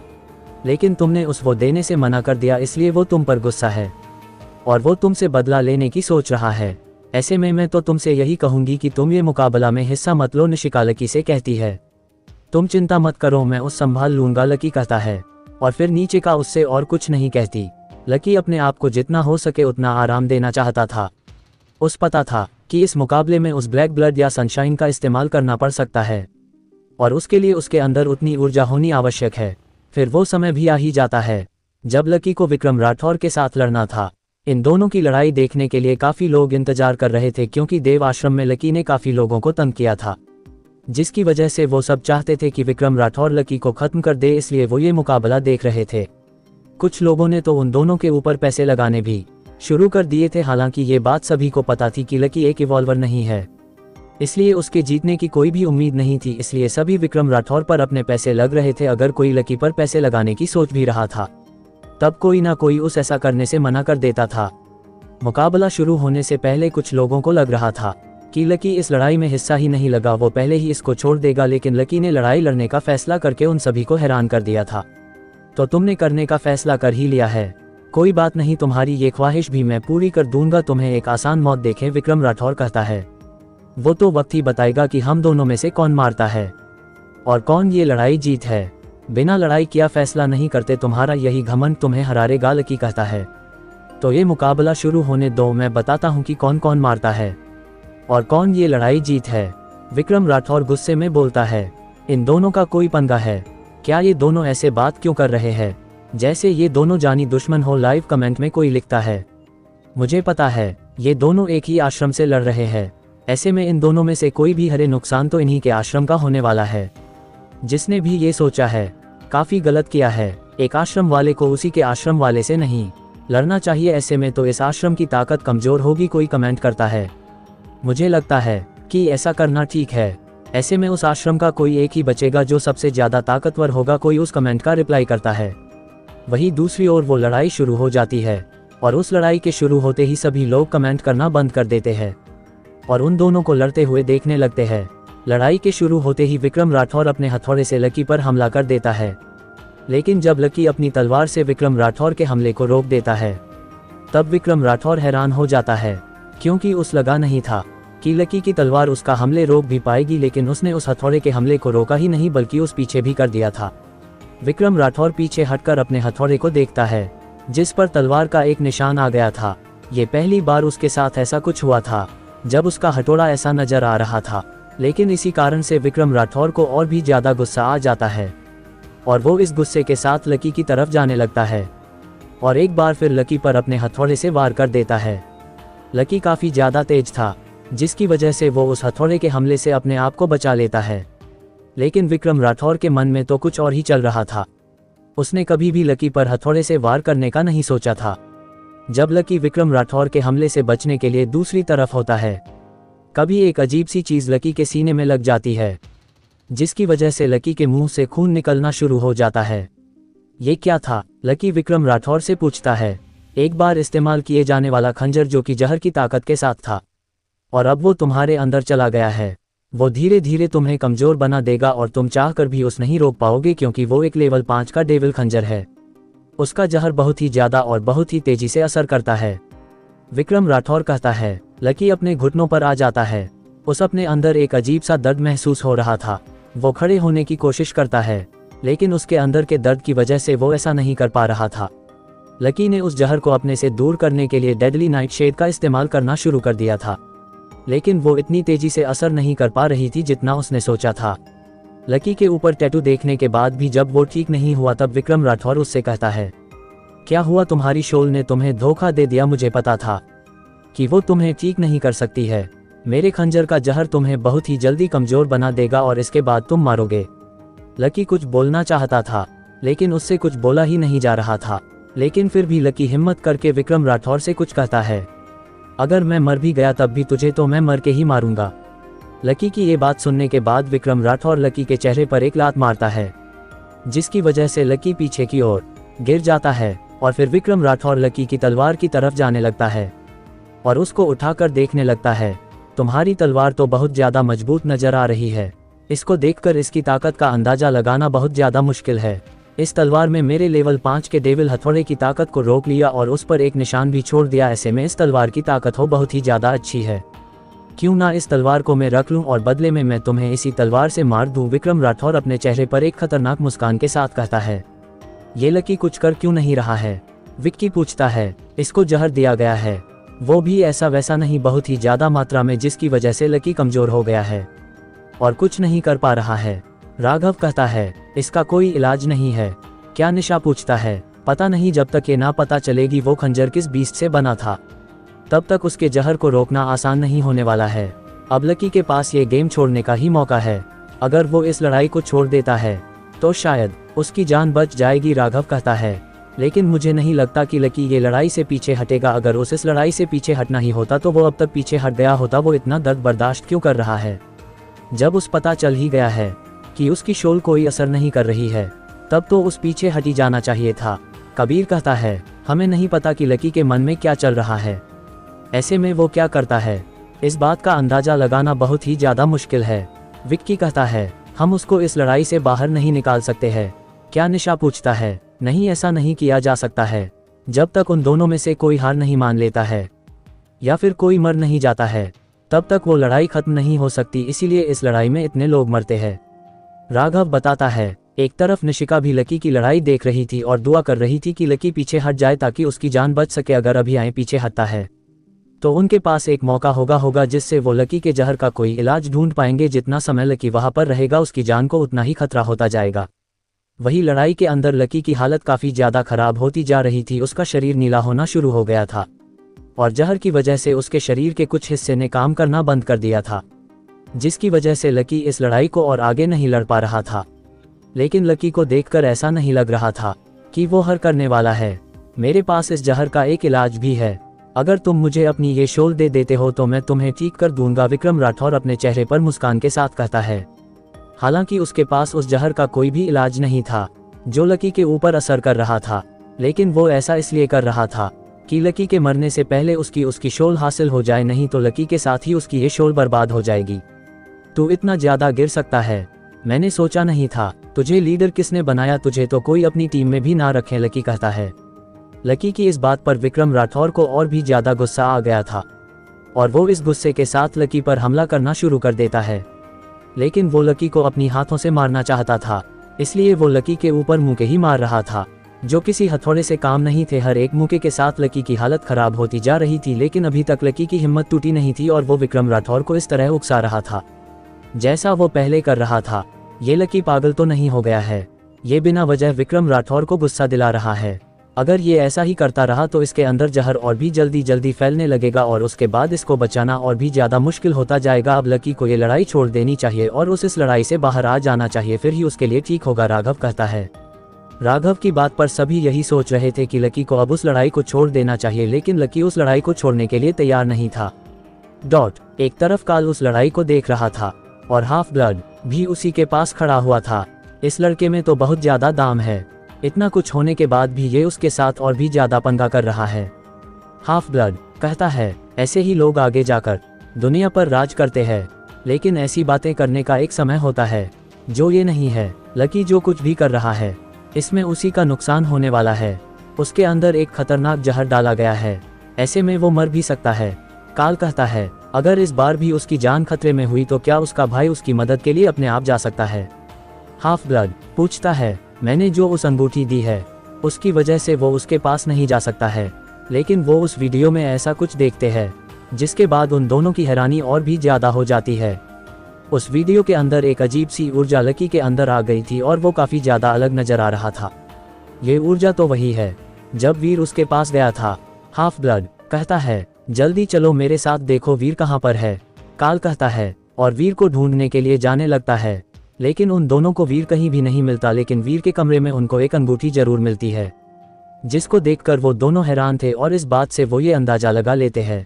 लेकिन तुमने वो देने से मना कर दिया, इसलिए वो तुम पर गुस्सा है और वो तुमसे बदला लेने की सोच रहा है। ऐसे में मैं तो तुमसे यही कहूंगी कि तुम ये मुकाबला में हिस्सा मत लो, निशिका लकी से कहती है। तुम चिंता मत करो, मैं उस संभाल लूंगा, लकी कहता है। और फिर नीचे का उससे और कुछ नहीं कहती। लकी अपने आप को जितना हो सके उतना आराम देना चाहता था। उस पता था कि इस मुकाबले में उस ब्लैक ब्लड या सनशाइन का इस्तेमाल करना पड़ सकता है और उसके लिए उसके अंदर उतनी ऊर्जा होनी आवश्यक है। फिर वो समय भी आ ही जाता है जब लकी को विक्रम राठौर के साथ लड़ना था। इन दोनों की लड़ाई देखने के लिए काफ़ी लोग इंतजार कर रहे थे क्योंकि देव आश्रम में लकी ने काफ़ी लोगों को तंग किया था, जिसकी वजह से वो सब चाहते थे कि विक्रम राठौर लकी को खत्म कर दे, इसलिए वो ये मुकाबला देख रहे थे। कुछ लोगों ने तो उन दोनों के ऊपर पैसे लगाने भी शुरू कर दिए थे। हालांकि ये बात सभी को पता थी कि लकी एक इवॉल्वर नहीं है, इसलिए उसके जीतने की कोई भी उम्मीद नहीं थी, इसलिए सभी विक्रम राठौर पर अपने पैसे लग रहे थे। अगर कोई लकी पर पैसे लगाने की सोच भी रहा था तब कोई ना कोई उस ऐसा करने से मना कर देता था। मुकाबला शुरू होने से पहले कुछ लोगों को लग रहा था कि लकी इस लड़ाई में हिस्सा ही नहीं लगा, वो पहले ही इसको छोड़ देगा, लेकिन लकी ने लड़ाई लड़ने का फैसला करके उन सभी को हैरान कर दिया था। तो तुमने करने का फैसला कर ही लिया है, कोई बात नहीं, तुम्हारी ये ख्वाहिश भी मैं पूरी कर दूंगा, तुम्हें एक आसान मौत देखें, विक्रम राठौर कहता है। वो तो वक्त ही बताएगा कि हम दोनों में से कौन मारता है और कौन ये लड़ाई जीत है। बिना लड़ाई किया फैसला नहीं करते, तुम्हारा यही घमंड तुम्हें हरारेगा, लकी कहता है। तो ये मुकाबला शुरू होने दो, मैं बताता हूँ कि कौन कौन मारता है और कौन ये लड़ाई जीत है, विक्रम राठौर गुस्से में बोलता है। इन दोनों का कोई पंगा है क्या? ये दोनों ऐसे बात क्यों कर रहे हैं जैसे ये दोनों जानी दुश्मन हो? लाइव कमेंट में कोई लिखता है, मुझे पता है ये दोनों एक ही आश्रम से लड़ रहे हैं, ऐसे में इन दोनों में से कोई भी हरे, नुकसान तो इन्हीं के आश्रम का होने वाला है। जिसने भी ये सोचा है काफ़ी गलत किया है, एक आश्रम वाले को उसी के आश्रम वाले से नहीं लड़ना चाहिए, ऐसे में तो इस आश्रम की ताकत कमज़ोर होगी, कोई कमेंट करता है। मुझे लगता है कि ऐसा करना ठीक है, ऐसे में उस आश्रम का कोई एक ही बचेगा जो सबसे ज़्यादा ताकतवर होगा, कोई उस कमेंट का रिप्लाई करता है। वहीं दूसरी ओर वो लड़ाई शुरू हो जाती है और उस लड़ाई के शुरू होते ही सभी लोग कमेंट करना बंद कर देते हैं और उन दोनों को लड़ते हुए देखने लगते हैं। लड़ाई के शुरू होते ही विक्रम राठौर अपने हथौड़े से लकी पर हमला कर देता है, लेकिन जब लकी अपनी तलवार से विक्रम राठौर के हमले को रोक देता है तब विक्रम राठौर हैरान हो जाता है, क्योंकि उस लगा नहीं था कि लकी की तलवार उसका हमले रोक भी पाएगी, लेकिन उसने उस हथौड़े के हमले को रोका ही नहीं बल्कि उस पीछे भी कर दिया था। विक्रम राठौर पीछे हटकर अपने हथौड़े को देखता है जिस पर तलवार का एक निशान आ गया था। ये पहली बार उसके साथ ऐसा कुछ हुआ था जब उसका हथौड़ा ऐसा नजर आ रहा था, लेकिन इसी कारण से विक्रम राठौर को और भी ज्यादा गुस्सा आ जाता है और वो इस गुस्से के साथ लकी की तरफ जाने लगता है और एक बार फिर लकी पर अपने हथौड़े से वार कर देता है। लकी काफ़ी ज़्यादा तेज था, जिसकी वजह से वो उस हथौड़े के हमले से अपने आप को बचा लेता है, लेकिन विक्रम राठौर के मन में तो कुछ और ही चल रहा था। उसने कभी भी लकी पर हथौड़े से वार करने का नहीं सोचा था। जब लकी विक्रम राठौर के हमले से बचने के लिए दूसरी तरफ होता है, कभी एक अजीब सी चीज़ लकी के सीने में लग जाती है, जिसकी वजह से लकी के मुंह से खून निकलना शुरू हो जाता है। ये क्या था? लकी विक्रम राठौर से पूछता है। एक बार इस्तेमाल किए जाने वाला खंजर जो कि जहर की ताकत के साथ था और अब वो तुम्हारे अंदर चला गया है। वो धीरे धीरे तुम्हें कमज़ोर बना देगा और तुम चाहकर भी उस नहीं रोक पाओगे, क्योंकि वो एक लेवल 5 का डेविल खंजर है। उसका जहर बहुत ही ज़्यादा और बहुत ही तेज़ी से असर करता है, विक्रम राठौर कहता है। लकी अपने घुटनों पर आ जाता है। उस अपने अंदर एक अजीब सा दर्द महसूस हो रहा था। वो खड़े होने की कोशिश करता है, लेकिन उसके अंदर के दर्द की वजह से वो ऐसा नहीं कर पा रहा था। लकी ने उस जहर को अपने से दूर करने के लिए डेडली नाइट शेड का इस्तेमाल करना शुरू कर दिया था, लेकिन वो इतनी तेजी से असर नहीं कर पा रही थी जितना उसने सोचा था। लकी के ऊपर टैटू देखने के बाद भी जब वो ठीक नहीं हुआ तब विक्रम राठौर उससे कहता है, क्या हुआ? तुम्हारी शोल ने तुम्हें धोखा दे दिया। मुझे पता था कि वो तुम्हें ठीक नहीं कर सकती है। मेरे खंजर का जहर तुम्हें बहुत ही जल्दी कमज़ोर बना देगा और इसके बाद तुम मारोगे। लकी कुछ बोलना चाहता था, लेकिन उससे कुछ बोला ही नहीं जा रहा था। लेकिन फिर भी लकी हिम्मत करके विक्रम राठौर से कुछ कहता है, अगर मैं मर भी गया तब भी तुझे तो मैं मर के ही मारूंगा। लकी की ये बात सुनने के बाद विक्रम राठौर लकी के चेहरे पर एक लात मारता है, जिसकी वजह से लकी पीछे की ओर गिर जाता है और फिर विक्रम राठौर लकी की तलवार की तरफ जाने लगता है और उसको उठाकर देखने लगता है। तुम्हारी तलवार तो बहुत ज़्यादा मजबूत नजर आ रही है। इसको देखकर इसकी ताकत का अंदाज़ा लगाना बहुत ज़्यादा मुश्किल है। इस तलवार में मेरे लेवल 5 के डेविल हथौड़े की ताकत को रोक लिया और उस पर एक निशान भी छोड़ दिया। ऐसे में इस तलवार की ताकत हो बहुत ही ज़्यादा अच्छी है। क्यों ना इस तलवार को मैं रख लूं और बदले में मैं तुम्हें इसी तलवार से मार दूं, विक्रम राठौर अपने चेहरे पर एक खतरनाक मुस्कान के साथ कहता है। ये लकी कुछ कर क्यों नहीं रहा है? विक्की पूछता है। इसको जहर दिया गया है, वो भी ऐसा वैसा नहीं, बहुत ही ज्यादा मात्रा में, जिसकी वजह से लकी कमजोर हो गया है और कुछ नहीं कर पा रहा है। राघव कहता है, इसका कोई इलाज नहीं है क्या? निशा पूछता है। पता नहीं, जब तक ये ना पता चलेगी वो खंजर किस बीस्ट से बना था तब तक उसके जहर को रोकना आसान नहीं होने वाला है। अब लकी के पास ये गेम छोड़ने का ही मौका है। अगर वो इस लड़ाई को छोड़ देता है तो शायद उसकी जान बच जाएगी, राघव कहता है। लेकिन मुझे नहीं लगता कि लकी ये लड़ाई से पीछे हटेगा। अगर उस इस लड़ाई से पीछे हटना ही होता तो वो अब तक पीछे हट गया होता। वो इतना दर्द बर्दाश्त क्यों कर रहा है? जब उस पता चल ही गया है कि उसकी शोल कोई असर नहीं कर रही है तब तो उस पीछे हटी जाना चाहिए था। कबीर कहता है, हमें नहीं पता कि लकी के मन में क्या चल रहा है, ऐसे में वो क्या करता है, इस बात का अंदाजा लगाना बहुत ही ज्यादा मुश्किल है। विक्की कहता है, हम उसको इस लड़ाई से बाहर नहीं निकाल सकते हैं क्या? निशा पूछता है। नहीं, ऐसा नहीं किया जा सकता है। जब तक उन दोनों में से कोई हार नहीं मान लेता है या फिर कोई मर नहीं जाता है तब तक वो लड़ाई खत्म नहीं हो सकती, इसीलिए इस लड़ाई में इतने लोग मरते हैं, राघव बताता है। एक तरफ निशिका भी लकी की लड़ाई देख रही थी और दुआ कर रही थी कि लकी पीछे हट जाए ताकि उसकी जान बच सके। अगर अभी आए पीछे हटता है तो उनके पास एक मौका होगा जिससे वो लकी के जहर का कोई इलाज ढूंढ पाएंगे। जितना समय लकी वहां पर रहेगा उसकी जान को उतना ही खतरा होता जाएगा। वही लड़ाई के अंदर लकी की हालत काफी ज्यादा खराब होती जा रही थी। उसका शरीर नीला होना शुरू हो गया था और जहर की वजह से उसके शरीर के कुछ हिस्से ने काम करना बंद कर दिया था, जिसकी वजह से लकी इस लड़ाई को और आगे नहीं लड़ पा रहा था। लेकिन लकी को देखकर ऐसा नहीं लग रहा था कि वो हार करने वाला है। मेरे पास इस जहर का एक इलाज भी है, अगर तुम मुझे अपनी ये शोल दे देते हो तो मैं तुम्हें ठीक कर दूंगा, विक्रम राठौर अपने चेहरे पर मुस्कान के साथ कहता है। हालांकि उसके पास उस जहर का कोई भी इलाज नहीं था जो लकी के ऊपर असर कर रहा था, लेकिन वो ऐसा इसलिए कर रहा था कि लकी के मरने से पहले उसकी शोल हासिल हो जाए, नहीं तो लकी के साथ ही उसकी ये शोल बर्बाद हो जाएगी। तू इतना ज्यादा गिर सकता है, मैंने सोचा नहीं था। तुझे लीडर किसने बनाया? तुझे तो कोई अपनी टीम में भी ना रखे, लकी कहता है। लकी की इस बात पर विक्रम राठौर को और भी ज्यादा गुस्सा आ गया था और वो इस गुस्से के साथ लकी पर हमला करना शुरू कर देता है। लेकिन वो लकी को अपनी हाथों से मारना चाहता था, इसलिए वो लकी के ऊपर मुक्के ही मार रहा था जो किसी हथौड़े से काम नहीं थे। हर एक मुक्के के साथ लकी की हालत खराब होती जा रही थी, लेकिन अभी तक लकी की हिम्मत टूटी नहीं थी और वो विक्रम राठौर को इस तरह उकसा रहा था जैसा वो पहले कर रहा था। ये लकी पागल तो नहीं हो गया है? ये बिना वजह विक्रम राठौर को गुस्सा दिला रहा है। अगर ये ऐसा ही करता रहा तो इसके अंदर जहर और भी जल्दी फैलने लगेगा और उसके बाद इसको बचाना और भी ज्यादा मुश्किल होता जाएगा। अब लकी को ये लड़ाई छोड़ देनी चाहिए और इस लड़ाई से बाहर आ जाना चाहिए, फिर ही उसके लिए ठीक होगा, राघव कहता है। राघव की बात पर सभी यही सोच रहे थे कि लकी को अब उस लड़ाई को छोड़ देना चाहिए, लेकिन लकी उस लड़ाई को छोड़ने के लिए तैयार नहीं था। एक तरफ काल उस लड़ाई को देख रहा था और हाफ ब्लड भी उसी के पास खड़ा हुआ था। इस लड़के में तो बहुत ज्यादा दाम है, इतना कुछ होने के बाद भी ये उसके साथ और भी ज्यादा पंगा कर रहा है। हाफ ब्लड कहता है, ऐसे ही लोग आगे जाकर दुनिया पर राज करते हैं, लेकिन ऐसी बातें करने का एक समय होता है जो ये नहीं है। लकी जो कुछ भी कर रहा है इसमें उसी का नुकसान होने वाला है। उसके अंदर एक खतरनाक जहर डाला गया है, ऐसे में वो मर भी सकता है। काल कहता है, अगर इस बार भी उसकी जान खतरे में हुई तो क्या उसका भाई उसकी मदद के लिए अपने आप जा सकता है? हाफ ब्लड पूछता है, मैंने जो उस अंगूठी दी है उसकी वजह से वो उसके पास नहीं जा सकता है, लेकिन वो उस वीडियो में ऐसा कुछ देखते हैं जिसके बाद उन दोनों की हैरानी और भी ज्यादा हो जाती है। उस वीडियो के अंदर एक अजीब सी ऊर्जा लकी के अंदर आ गई थी और वो काफी ज्यादा अलग नजर आ रहा था। ये ऊर्जा तो वही है जब वीर उसके पास गया था। हाफ ब्लड कहता है, जल्दी चलो मेरे साथ, देखो वीर कहाँ पर है। काल कहता है और वीर को ढूंढने के लिए जाने लगता है, लेकिन उन दोनों को वीर कहीं भी नहीं मिलता। लेकिन वीर के कमरे में उनको एक अंगूठी जरूर मिलती है, जिसको देखकर वो दोनों हैरान थे और इस बात से वो ये अंदाजा लगा लेते हैं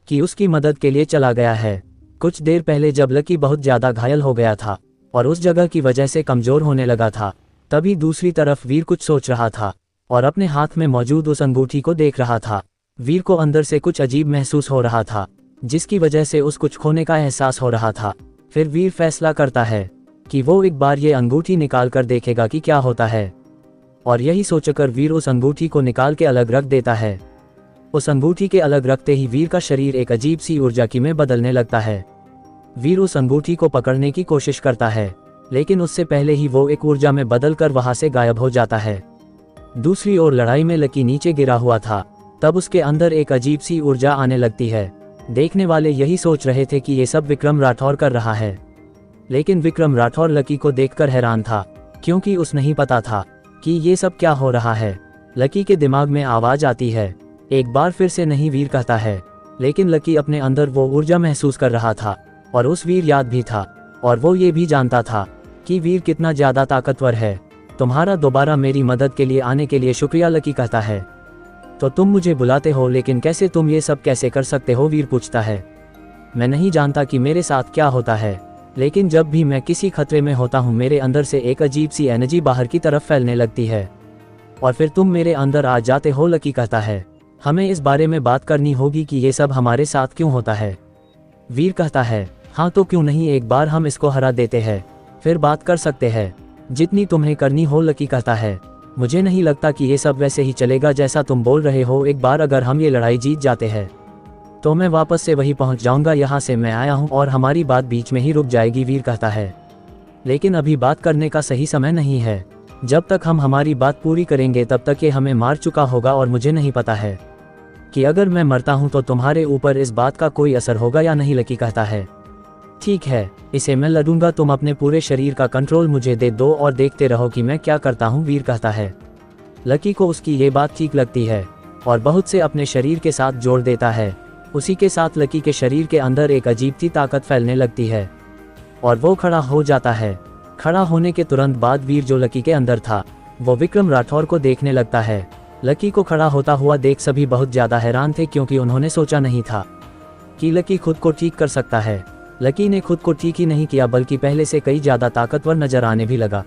कि उसकी मदद के लिए चला गया है। कुछ देर पहले जब लकी बहुत ज्यादा घायल हो गया था और उस जगह की वजह से कमजोर होने लगा था, तभी दूसरी तरफ वीर कुछ सोच रहा था और अपने हाथ में मौजूद उस अंगूठी को देख रहा था। वीर को अंदर से कुछ अजीब महसूस हो रहा था, जिसकी वजह से उस कुछ खोने का एहसास हो रहा था। फिर वीर फैसला करता है कि वो एक बार ये अंगूठी निकाल कर देखेगा कि क्या होता है, और यही सोचकर वीर उस अंगूठी को निकाल के अलग रख देता है। उस अंगूठी के अलग रखते ही वीर का शरीर एक अजीब सी ऊर्जा की में बदलने लगता है। वीर उस अंगूठी को पकड़ने की कोशिश करता है, लेकिन उससे पहले ही वो एक ऊर्जा में बदलकर वहां से गायब हो जाता है। दूसरी ओर लड़ाई में लकी नीचे गिरा हुआ था, तब उसके अंदर एक अजीब सी ऊर्जा आने लगती है। देखने वाले यही सोच रहे थे कि ये सब विक्रम राठौर कर रहा है, लेकिन विक्रम राठौर लकी को देखकर हैरान था, क्योंकि उसे नहीं पता था कि ये सब क्या हो रहा है। लकी के दिमाग में आवाज आती है, एक बार फिर से नहीं, वीर कहता है। लेकिन लकी अपने अंदर वो ऊर्जा महसूस कर रहा था और उस वीर याद भी था, और वो ये भी जानता था कि वीर कितना ज्यादा ताकतवर है। तुम्हारा दोबारा मेरी मदद के लिए आने के लिए शुक्रिया, लकी कहता है। तो तुम मुझे बुलाते हो, लेकिन कैसे, तुम ये सब कैसे कर सकते हो, वीर पूछता है। मैं नहीं जानता कि मेरे साथ क्या होता है, लेकिन जब भी मैं किसी खतरे में होता हूँ मेरे अंदर से एक अजीब सी एनर्जी बाहर की तरफ फैलने लगती है और फिर तुम मेरे अंदर आ जाते हो, लकी कहता है। हमें इस बारे में बात करनी होगी कि ये सब हमारे साथ क्यों होता है, वीर कहता है। हाँ तो क्यों नहीं, एक बार हम इसको हरा देते हैं, फिर बात कर सकते हैं, जितनी तुम्हें करनी हो, लकी कहता है। मुझे नहीं लगता कि ये सब वैसे ही चलेगा जैसा तुम बोल रहे हो। एक बार अगर हम ये लड़ाई जीत जाते हैं तो मैं वापस से वही पहुंच जाऊंगा यहाँ से मैं आया हूँ और हमारी बात बीच में ही रुक जाएगी, वीर कहता है। लेकिन अभी बात करने का सही समय नहीं है, जब तक हम हमारी बात पूरी करेंगे तब तक ये हमें मार चुका होगा और मुझे नहीं पता है कि अगर मैं मरता हूँ तो तुम्हारे ऊपर इस बात का कोई असर होगा या नहीं, लकी कहता है। ठीक है, इसे मैं लड़ूंगा, तुम अपने पूरे शरीर का कंट्रोल मुझे दे दो और देखते रहो कि मैं क्या करता हूँ, वीर कहता है। लकी को उसकी ये बात ठीक लगती है और बहुत से अपने शरीर के साथ जोड़ देता है। उसी के साथ लकी के शरीर के अंदर एक अजीब सी ताकत फैलने लगती है और वो खड़ा हो जाता है। खड़ा होने के तुरंत बाद वीर जो लकी के अंदर था वो विक्रम राठौर को देखने लगता है। लकी को खड़ा होता हुआ देख सभी बहुत ज्यादा हैरान थे, क्योंकि उन्होंने सोचा नहीं था कि लकी खुद को ठीक कर सकता है। लकी ने खुद को ठीक ही नहीं किया, बल्कि पहले से कई ज्यादा ताकतवर नजर आने भी लगा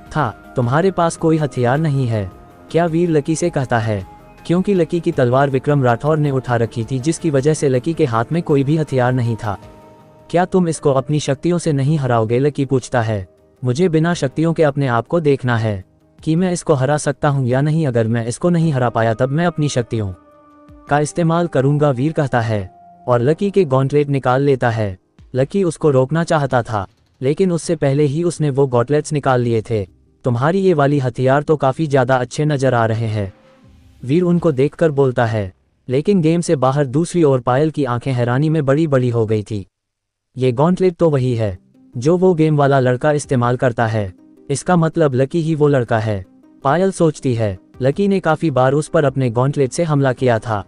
था। तुम्हारे पास कोई हथियार नहीं है क्या, वीर लकी से कहता है, क्योंकि लकी की तलवार विक्रम राठौर ने उठा रखी थी, जिसकी वजह से लकी के हाथ में कोई भी हथियार नहीं था। क्या तुम इसको अपनी शक्तियों से नहीं हराओगे, लकी पूछता है। मुझे बिना शक्तियों के अपने आप को देखना है कि मैं इसको हरा सकता हूँ या नहीं। अगर मैं इसको नहीं हरा पाया तब मैं अपनी शक्तियों का इस्तेमाल करूंगा, वीर कहता है और लकी के गॉन्टलेट निकाल लेता है। लकी उसको रोकना चाहता था, लेकिन उससे पहले ही उसने वो गॉन्टलेट्स निकाल लिए थे। तुम्हारी ये वाली हथियार तो काफी ज्यादा अच्छे नजर आ रहे हैं, वीर उनको देखकर बोलता है। लेकिन गेम से बाहर दूसरी ओर पायल की आंखें हैरानी में बड़ी बड़ी हो गई थी। ये गॉन्टलेट तो वही है जो वो गेम वाला लड़का इस्तेमाल करता है, इसका मतलब लकी ही वो लड़का है, पायल सोचती है। लकी ने काफी बार उस पर अपने गॉन्टलेट से हमला किया था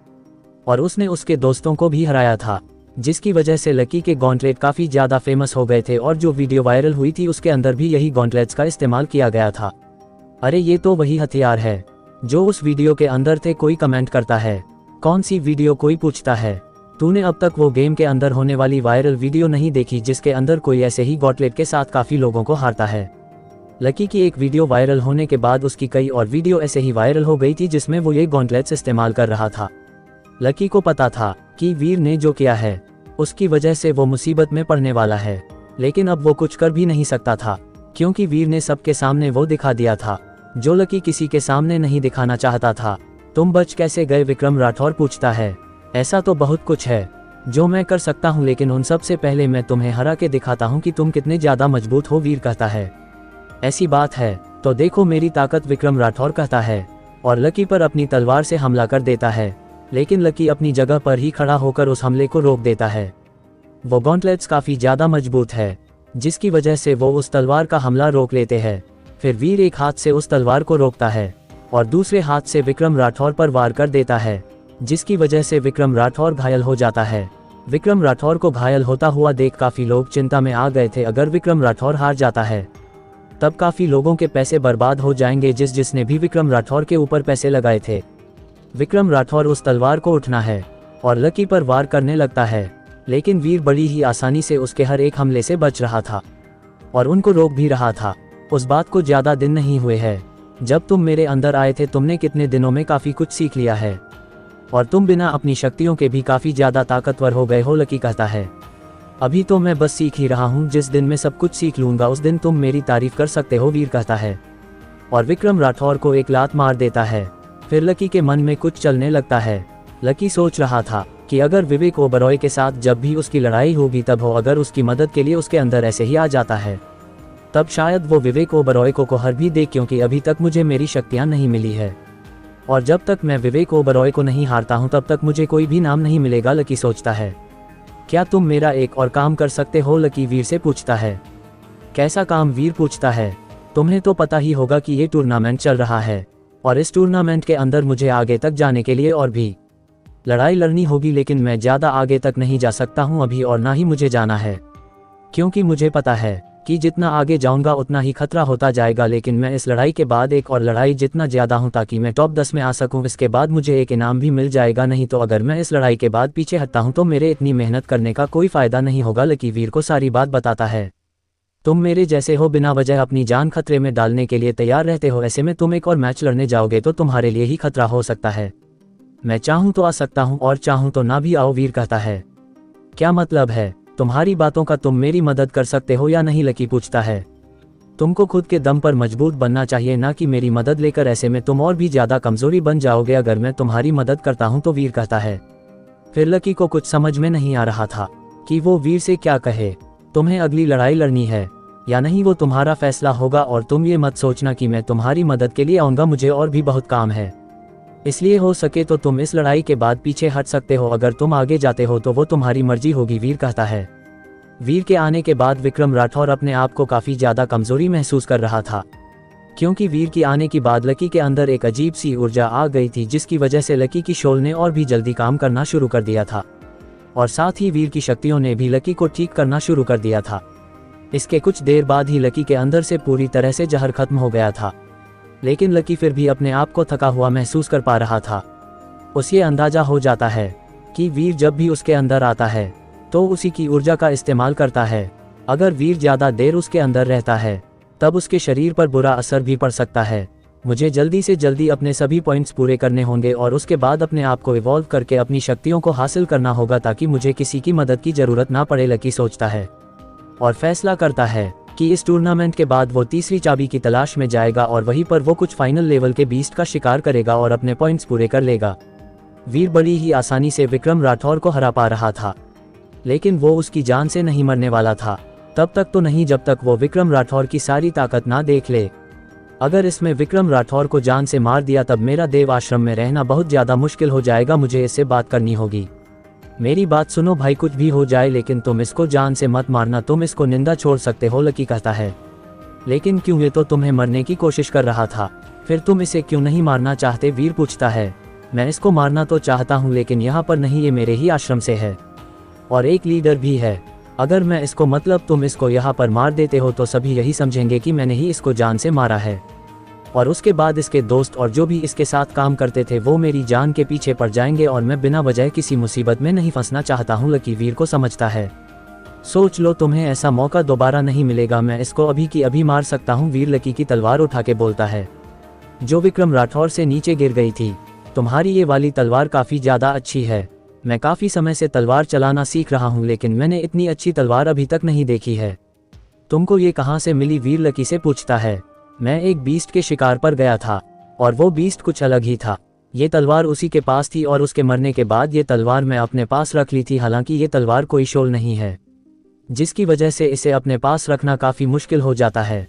और उसने उसके दोस्तों को भी हराया था, जिसकी वजह से लकी के गॉन्टलेट काफी ज्यादा फेमस हो गए थे और जो वीडियो वायरल हुई थी उसके अंदर भी यही गॉन्टलेट्स का इस्तेमाल किया गया था। अरे ये तो वही हथियार है जो उस वीडियो के अंदर थे, कोई कमेंट करता है। कौन सी वीडियो, कोई पूछता है। तूने अब तक वो गेम के अंदर होने वाली वायरल वीडियो नहीं देखी जिसके अंदर कोई ऐसे ही गॉन्टलेट के साथ काफी लोगों को हारता है। लकी की एक वीडियो वायरल होने के बाद उसकी कई और वीडियो ऐसे ही वायरल हो गई थी जिसमें वो ये गॉन्टलेट्स इस्तेमाल कर रहा था। लकी को पता था कि वीर ने जो किया है उसकी वजह से वो मुसीबत में पड़ने वाला है, लेकिन अब वो कुछ कर भी नहीं सकता था, क्योंकि वीर ने सबके सामने वो दिखा दिया था जो लकी किसी के सामने नहीं दिखाना चाहता था। तुम बच कैसे गए, विक्रम राठौर पूछता है। ऐसा तो बहुत कुछ है जो मैं कर सकता हूँ, लेकिन उन सब से पहले मैं तुम्हें हरा के दिखाता हूँ कि तुम कितने ज्यादा मजबूत हो, वीर कहता है। ऐसी बात है तो देखो मेरी ताकत, विक्रम राठौर कहता है और लकी पर अपनी तलवार से हमला कर देता है। लेकिन लकी अपनी जगह पर ही खड़ा होकर उस हमले को रोक देता है। वो गॉन्टलेट्स काफी ज्यादा मजबूत है, जिसकी वजह से वो उस तलवार का हमला रोक लेते हैं। फिर वीर एक हाथ से उस तलवार को रोकता है और दूसरे हाथ से विक्रम राठौर पर वार कर देता है, जिसकी वजह से विक्रम राठौर घायल हो जाता है। विक्रम राठौर को घायल होता हुआ देख काफी लोग चिंता में आ गए थे। अगर विक्रम राठौर हार जाता है तब काफी लोगों के पैसे बर्बाद हो जाएंगे, जिसने भी विक्रम राठौर के ऊपर पैसे लगाए थे। विक्रम राठौर उस तलवार को उठना है और लकी पर वार करने लगता है, लेकिन वीर बड़ी ही आसानी से उसके हर एक हमले से बच रहा था और उनको रोक भी रहा था। उस बात को ज्यादा दिन नहीं हुए हैं जब तुम मेरे अंदर आए थे। तुमने कितने दिनों में काफी कुछ सीख लिया है और तुम बिना अपनी शक्तियों के भी काफी ज्यादा ताकतवर हो गए हो, लकी कहता है। अभी तो मैं बस सीख ही रहा हूँ, जिस दिन मैं सब कुछ सीख लूंगा उस दिन तुम मेरी तारीफ कर सकते हो, वीर कहता है और विक्रम राठौर को एक लात मार देता है। फिर लकी के मन में कुछ चलने लगता है। लकी सोच रहा था कि अगर विवेक ओबरॉय के साथ जब भी उसकी लड़ाई होगी तब वो अगर उसकी मदद के लिए उसके अंदर ऐसे ही आ जाता है तब शायद वो विवेक ओबरॉय को हर भी दे, क्योंकि अभी तक मुझे मेरी शक्तियाँ नहीं मिली है और जब तक मैं विवेक ओबरॉय को नहीं हारता हूँ तब तक मुझे कोई भी नाम नहीं मिलेगा, लकी सोचता है। क्या तुम मेरा एक और काम कर सकते हो, लकी वीर से पूछता है। कैसा काम, वीर पूछता है। तुम्हें तो पता ही होगा कि ये टूर्नामेंट चल रहा है और इस टूर्नामेंट के अंदर मुझे आगे तक जाने के लिए और भी लड़ाई लड़नी होगी, लेकिन मैं ज़्यादा आगे तक नहीं जा सकता हूँ अभी और ना ही मुझे जाना है, क्योंकि मुझे पता है कि जितना आगे जाऊंगा उतना ही खतरा होता जाएगा। लेकिन मैं इस लड़ाई के बाद एक और लड़ाई जितना ज़्यादा हूँ ताकि मैं टॉप 10 में आ सकूँ, इसके बाद मुझे एक इनाम भी मिल जाएगा। नहीं तो अगर मैं इस लड़ाई के बाद पीछे हटता हूँ तो मेरे इतनी मेहनत करने का कोई फ़ायदा नहीं होगा। लकी वीर को सारी बात बताता है। तुम मेरे जैसे हो, बिना वजह अपनी जान खतरे में डालने के लिए तैयार रहते हो, ऐसे में तुम एक और मैच लड़ने जाओगे तो तुम्हारे लिए ही खतरा हो सकता है। मैं चाहूँ तो आ सकता हूँ और चाहूँ तो ना भी आओ, वीर कहता है। क्या मतलब है तुम्हारी बातों का, तुम मेरी मदद कर सकते हो या नहीं, लकी पूछता है। तुमको खुद के दम पर मजबूत बनना चाहिए, ना कि मेरी मदद लेकर, ऐसे में तुम और भी ज़्यादा कमज़ोरी बन जाओगे अगर मैं तुम्हारी मदद करता हूँ तो, वीर कहता है। फिर लकी को कुछ समझ में नहीं आ रहा था कि वो वीर से क्या कहे। तुम्हें अगली लड़ाई लड़नी है या नहीं वो तुम्हारा फैसला होगा, और तुम ये मत सोचना कि मैं तुम्हारी मदद के लिए आऊँगा, मुझे और भी बहुत काम है, इसलिए हो सके तो तुम इस लड़ाई के बाद पीछे हट सकते हो। अगर तुम आगे जाते हो तो वो तुम्हारी मर्जी होगी, वीर कहता है। वीर के आने के बाद विक्रम राठौर अपने आप को काफ़ी ज़्यादा कमज़ोरी महसूस कर रहा था, क्योंकि वीर की आने के बाद लकी के अंदर एक अजीब सी ऊर्जा आ गई थी, जिसकी वजह से लकी की शोल ने और भी जल्दी काम करना शुरू कर दिया था और साथ ही वीर की शक्तियों ने भी लकी को ठीक करना शुरू कर दिया था। इसके कुछ देर बाद ही लकी के अंदर से पूरी तरह से जहर खत्म हो गया था, लेकिन लकी फिर भी अपने आप को थका हुआ महसूस कर पा रहा था। उसे अंदाजा हो जाता है कि वीर जब भी उसके अंदर आता है तो उसी की ऊर्जा का इस्तेमाल करता है। अगर वीर ज़्यादा देर उसके अंदर रहता है तब उसके शरीर पर बुरा असर भी पड़ सकता है। मुझे जल्दी से जल्दी अपने सभी पॉइंट्स पूरे करने होंगे और उसके बाद अपने आप को इवॉल्व करके अपनी शक्तियों को हासिल करना होगा ताकि मुझे किसी की मदद की ज़रूरत ना पड़े, लकी सोचता है और फैसला करता है कि इस टूर्नामेंट के बाद वो तीसरी चाबी की तलाश में जाएगा और वहीं पर वो कुछ फाइनल लेवल के बीस्ट का शिकार करेगा और अपने पॉइंट्स पूरे कर लेगा। वीर बड़ी ही आसानी से विक्रम राठौर को हरा पा रहा था, लेकिन वो उसकी जान से नहीं मरने वाला था, तब तक तो नहीं जब तक वो विक्रम राठौर की सारी ताकत ना देख ले। अगर इसमें विक्रम राठौर को जान से मार दिया तब मेरा देव आश्रम में रहना बहुत ज़्यादा मुश्किल हो जाएगा, मुझे इससे बात करनी होगी। मेरी बात सुनो भाई, कुछ भी हो जाए लेकिन तुम इसको जान से मत मारना, तुम इसको निंदा छोड़ सकते हो, लकी कहता है। लेकिन क्यों, ये तो तुम्हें मरने की कोशिश कर रहा था, फिर तुम इसे क्यों नहीं मारना चाहते, वीर पूछता है। मैं इसको मारना तो चाहता हूँ लेकिन यहाँ पर नहीं, ये मेरे ही आश्रम से है और एक लीडर भी है। अगर मैं इसको तुम इसको यहाँ पर मार देते हो तो सभी यही समझेंगे कि मैंने ही इसको जान से मारा है और उसके बाद इसके दोस्त और जो भी इसके साथ काम करते थे वो मेरी जान के पीछे पड़ जाएंगे और मैं बिना वजह किसी मुसीबत में नहीं फंसना चाहता हूँ, लकी वीर को समझता है। सोच लो, तुम्हें ऐसा मौका दोबारा नहीं मिलेगा, मैं इसको अभी की अभी मार सकता हूँ, वीर लकी की तलवार उठा के बोलता है जो विक्रम राठौर से नीचे गिर गई थी। तुम्हारी ये वाली तलवार काफ़ी ज़्यादा अच्छी है, मैं काफ़ी समय से तलवार चलाना सीख रहा हूँ लेकिन मैंने इतनी अच्छी तलवार अभी तक नहीं देखी है, तुमको ये कहाँ से मिली, वीर लकी से पूछता है। मैं एक बीस्ट के शिकार पर गया था और वो बीस्ट कुछ अलग ही था, ये तलवार उसी के पास थी और उसके मरने के बाद ये तलवार मैं अपने पास रख ली थी। हालांकि ये तलवार कोई शोल नहीं है, जिसकी वजह से इसे अपने पास रखना काफ़ी मुश्किल हो जाता है।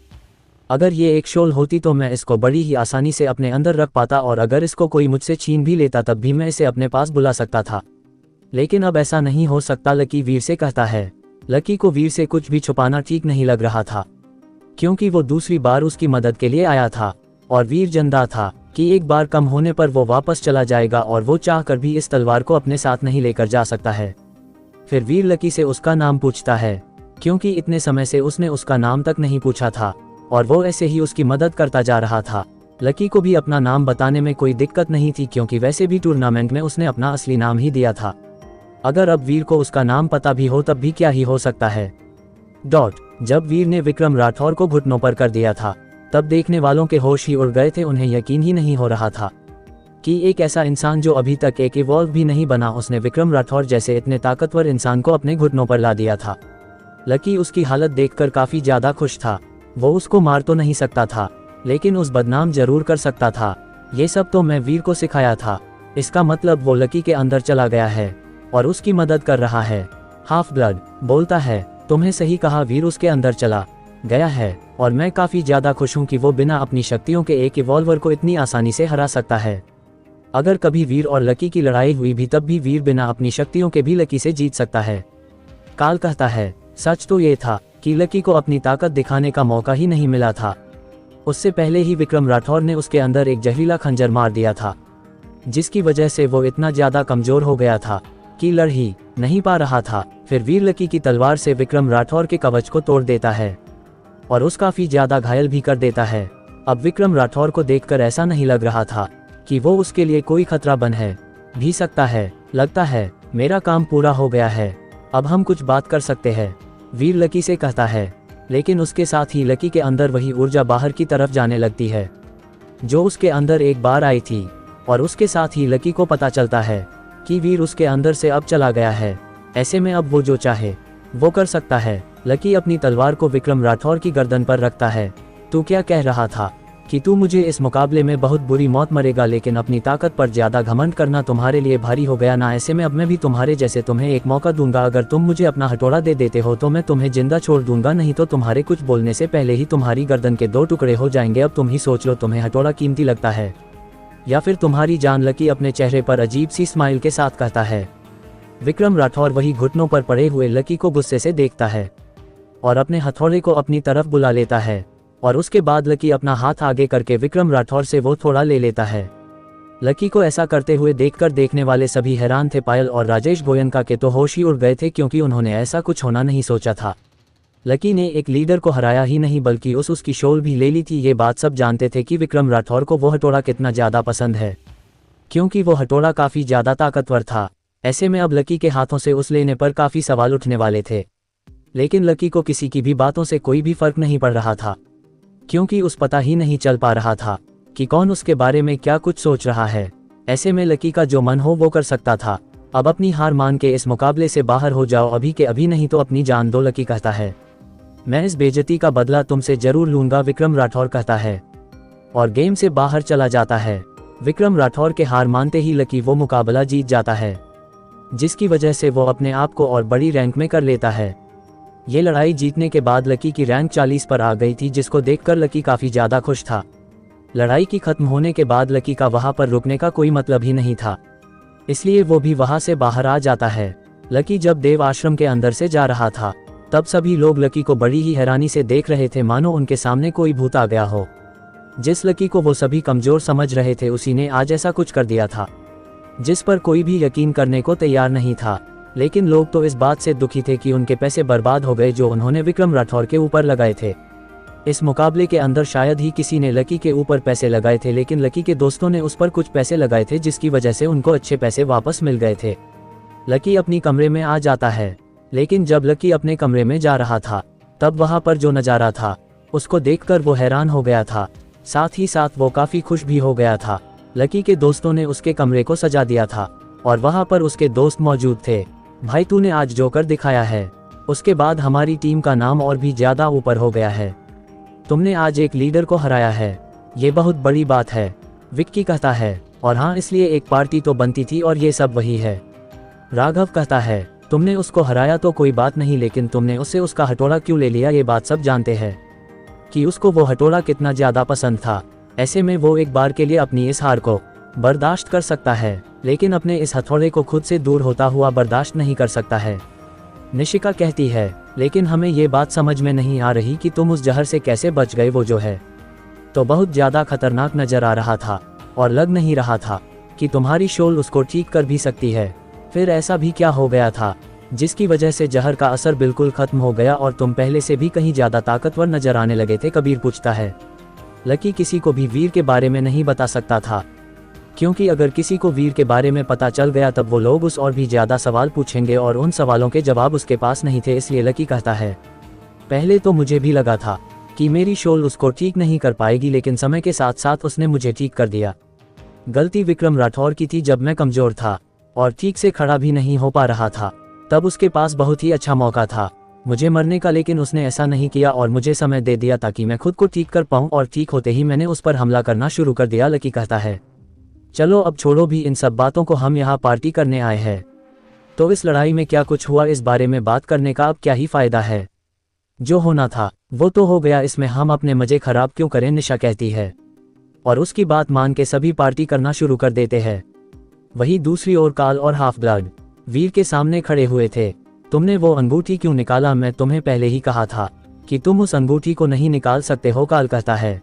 अगर ये एक शोल होती तो मैं इसको बड़ी ही आसानी से अपने अंदर रख पाता और अगर इसको कोई मुझसे छीन भी लेता तब भी मैं इसे अपने पास बुला सकता था, लेकिन अब ऐसा नहीं हो सकता, लकी वीर से कहता है। लकी को वीर से कुछ भी छुपाना ठीक नहीं लग रहा था, क्योंकि वो दूसरी बार उसकी मदद के लिए आया था और वीर जानता था कि एक बार कम होने पर वो वापस चला जाएगा और वो चाहकर भी इस तलवार को अपने साथ नहीं लेकर जा सकता है। फिर वीर लकी से उसका नाम पूछता है, क्योंकि इतने समय से उसने उसका नाम तक नहीं पूछा था और वो ऐसे ही उसकी मदद करता जा रहा था। लकी को भी अपना नाम बताने में कोई दिक्कत नहीं थी, क्योंकि वैसे भी टूर्नामेंट में उसने अपना असली नाम ही दिया था। अगर अब वीर को उसका नाम पता भी हो तब भी क्या ही हो सकता है। जब वीर ने विक्रम राठौर को घुटनों पर कर दिया था तब देखने वालों के होश ही उड़ गए थे। उन्हें यकीन ही नहीं हो रहा था कि एक ऐसा इंसान जो अभी तक एक इवॉल्व भी नहीं बना, उसने विक्रम राठौर जैसे इतने ताकतवर इंसान को अपने घुटनों पर ला दिया था। लकी उसकी हालत देखकर काफ़ी ज़्यादा खुश था। वो उसको मार तो नहीं सकता था लेकिन उस बदनाम जरूर कर सकता था। ये सब तो मैं वीर को सिखाया था, इसका मतलब वो लकी के अंदर चला गया है और उसकी मदद कर रहा है। हाफ ब्लड बोलता है, तुम्हें सही कहा, वीर उसके अंदर चला गया है और मैं काफ़ी ज़्यादा खुश हूँ कि वो बिना अपनी शक्तियों के एक इवॉल्वर को इतनी आसानी से हरा सकता है। अगर कभी वीर और लकी की लड़ाई हुई भी तब भी वीर बिना अपनी शक्तियों के भी लकी से जीत सकता है। काल कहता है, सच तो ये था कि लकी को अपनी ताकत दिखाने का मौका ही नहीं मिला था। उससे पहले ही विक्रम राठौर ने उसके अंदर एक जहरीला खंजर मार दिया था, जिसकी वजह से वो इतना ज़्यादा कमज़ोर हो गया था कि लड़ ही नहीं पा रहा था। फिर वीर लकी की तलवार से विक्रम राठौर के कवच को तोड़ देता है और उस काफ़ी ज़्यादा घायल भी कर देता है। अब विक्रम राठौर को देखकर ऐसा नहीं लग रहा था कि वो उसके लिए कोई खतरा बन है भी सकता है। लगता है मेरा काम पूरा हो गया है, अब हम कुछ बात कर सकते हैं, वीर लकी से कहता है। लेकिन उसके साथ ही लकी के अंदर वही ऊर्जा बाहर की तरफ जाने लगती है जो उसके अंदर एक बार आई थी और उसके साथ ही लकी को पता चलता है कि वीर उसके अंदर से अब चला गया है। ऐसे में अब वो जो चाहे वो कर सकता है। लकी अपनी तलवार को विक्रम राठौर की गर्दन पर रखता है। तू क्या कह रहा था कि तू मुझे इस मुकाबले में बहुत बुरी मौत मरेगा, लेकिन अपनी ताकत पर ज़्यादा घमंड करना तुम्हारे लिए भारी हो गया ना। ऐसे में अब मैं भी तुम्हारे जैसे तुम्हें एक मौका दूंगा। अगर तुम मुझे अपना हथौड़ा दे देते हो तो मैं तुम्हें जिंदा छोड़ दूंगा, नहीं तो तुम्हारे कुछ बोलने से पहले ही तुम्हारी गर्दन के 2 टुकड़े हो जाएंगे। अब तुम ही सोच लो, तुम्हें हथौड़ा कीमती लगता है या फिर तुम्हारी जान। लकी अपने चेहरे पर अजीब सी स्माइल के साथ कहता है। विक्रम राठौर वही घुटनों पर पड़े हुए लकी को गुस्से से देखता है और अपने हथौड़े को अपनी तरफ बुला लेता है और उसके बाद लकी अपना हाथ आगे करके विक्रम राठौर से वो थोड़ा ले लेता है। लकी को ऐसा करते हुए देखकर देखने वाले सभी हैरान थे। पायल और राजेश गोयनका के तो होश ही उड़ गए थे, क्योंकि उन्होंने ऐसा कुछ होना नहीं सोचा था। लकी ने एक लीडर को हराया ही नहीं बल्कि उसकी शोल भी ले ली थी। ये बात सब जानते थे कि विक्रम राठौर को वो हथौड़ा कितना ज़्यादा पसंद है, क्योंकि वो हथौड़ा काफ़ी ज़्यादा ताकतवर था। ऐसे में अब लकी के हाथों से उस लेने पर काफ़ी सवाल उठने वाले थे, लेकिन लकी को किसी की भी बातों से कोई भी फर्क नहीं पड़ रहा था, क्योंकि उस पता ही नहीं चल पा रहा था कि कौन उसके बारे में क्या कुछ सोच रहा है। ऐसे में लकी का जो मन हो वो कर सकता था। अब अपनी हार मान के इस मुकाबले से बाहर हो जाओ अभी के अभी, नहीं तो अपनी जान दो। लकी कहता है, मैं इस बेइज्जती का बदला तुमसे जरूर लूंगा, विक्रम राठौर कहता है और गेम से बाहर चला जाता है। विक्रम राठौर के हार मानते ही लकी वो मुकाबला जीत जाता है, जिसकी वजह से वो अपने आप को और बड़ी रैंक में कर लेता है। ये लड़ाई जीतने के बाद लकी की रैंक 40 पर आ गई थी, जिसको देखकर लकी काफ़ी ज़्यादा खुश था। लड़ाई की खत्म होने के बाद लकी का वहाँ पर रुकने का कोई मतलब ही नहीं था, इसलिए वो भी वहाँ से बाहर आ जाता है। लकी जब देव आश्रम के अंदर से जा रहा था तब सभी लोग लकी को बड़ी ही हैरानी से देख रहे थे, मानो उनके सामने कोई भूत आ गया हो। जिस लकी को वो सभी कमज़ोर समझ रहे थे उसी ने आज ऐसा कुछ कर दिया था जिस पर कोई भी यकीन करने को तैयार नहीं था। लेकिन लोग तो इस बात से दुखी थे कि उनके पैसे बर्बाद हो गए जो उन्होंने विक्रम राठौर के ऊपर लगाए थे। इस मुकाबले के अंदर शायद ही किसी ने लकी के ऊपर पैसे लगाए थे, लेकिन लकी के दोस्तों ने उस पर कुछ पैसे लगाए थे, जिसकी वजह से उनको अच्छे पैसे वापस मिल गए थे। लकी अपनी कमरे में आ जाता है, लेकिन जब लकी अपने कमरे में जा रहा था तब वहाँ पर जो नज़ारा था उसको देखकर वो हैरान हो गया था, साथ ही साथ वो काफ़ी खुश भी हो गया था। लकी के दोस्तों ने उसके कमरे को सजा दिया था और वहाँ पर उसके दोस्त मौजूद थे। भाई तूने आज जो कर दिखाया है उसके बाद हमारी टीम का नाम और भी ज़्यादा ऊपर हो गया है। तुमने आज एक लीडर को हराया है, ये बहुत बड़ी बात है, विक्की कहता है। और हाँ, इसलिए एक पार्टी तो बनती थी और ये सब वही है। राघव कहता है, तुमने उसको हराया तो कोई बात नहीं, लेकिन तुमने उससे उसका हथौड़ा क्यों ले लिया? ये बात सब जानते हैं कि उसको वो हथौड़ा कितना ज़्यादा पसंद था। ऐसे में वो एक बार के लिए अपनी इस हार को बर्दाश्त कर सकता है, लेकिन अपने इस हथौड़े को खुद से दूर होता हुआ बर्दाश्त नहीं कर सकता है। निशिका कहती है, लेकिन हमें ये बात समझ में नहीं आ रही कि तुम उस जहर से कैसे बच गए। वो जो है तो बहुत ज़्यादा खतरनाक नज़र आ रहा था और लग नहीं रहा था कि तुम्हारी शोल उसको ठीक कर भी सकती है। फिर ऐसा भी क्या हो गया था जिसकी वजह से जहर का असर बिल्कुल खत्म हो गया और तुम पहले से भी कहीं ज़्यादा ताकतवर नजर आने लगे थे? कबीर पूछता है। लकी किसी को भी वीर के बारे में नहीं बता सकता था, क्योंकि अगर किसी को वीर के बारे में पता चल गया तब वो लोग उस और भी ज़्यादा सवाल पूछेंगे और उन सवालों के जवाब उसके पास नहीं थे। इसलिए लकी कहता है, पहले तो मुझे भी लगा था कि मेरी शोल उसको ठीक नहीं कर पाएगी, लेकिन समय के साथ साथ उसने मुझे ठीक कर दिया। गलती विक्रम राठौर की थी। जब मैं कमज़ोर था और ठीक से खड़ा भी नहीं हो पा रहा था तब उसके पास बहुत ही अच्छा मौका था मुझे मरने का, लेकिन उसने ऐसा नहीं किया और मुझे समय दे दिया ताकि मैं खुद को ठीक कर पाऊँ, और ठीक होते ही मैंने उस पर हमला करना शुरू कर दिया। लकी कहता है, चलो अब छोड़ो भी इन सब बातों को, हम यहाँ पार्टी करने आए हैं। तो इस लड़ाई में क्या कुछ हुआ इस बारे में बात करने का अब क्या ही फायदा है। जो होना था वो तो हो गया, इसमें हम अपने मजे खराब क्यों करें, निशा कहती है। और उसकी बात मान के सभी पार्टी करना शुरू कर देते हैं। वहीं दूसरी ओर काल और हाफ ब्लड वीर के सामने खड़े हुए थे। तुमने वो अंगूठी क्यों निकाला, मैं तुम्हें पहले ही कहा था कि तुम उस अंगूठी को नहीं निकाल सकते हो, काल कहता है।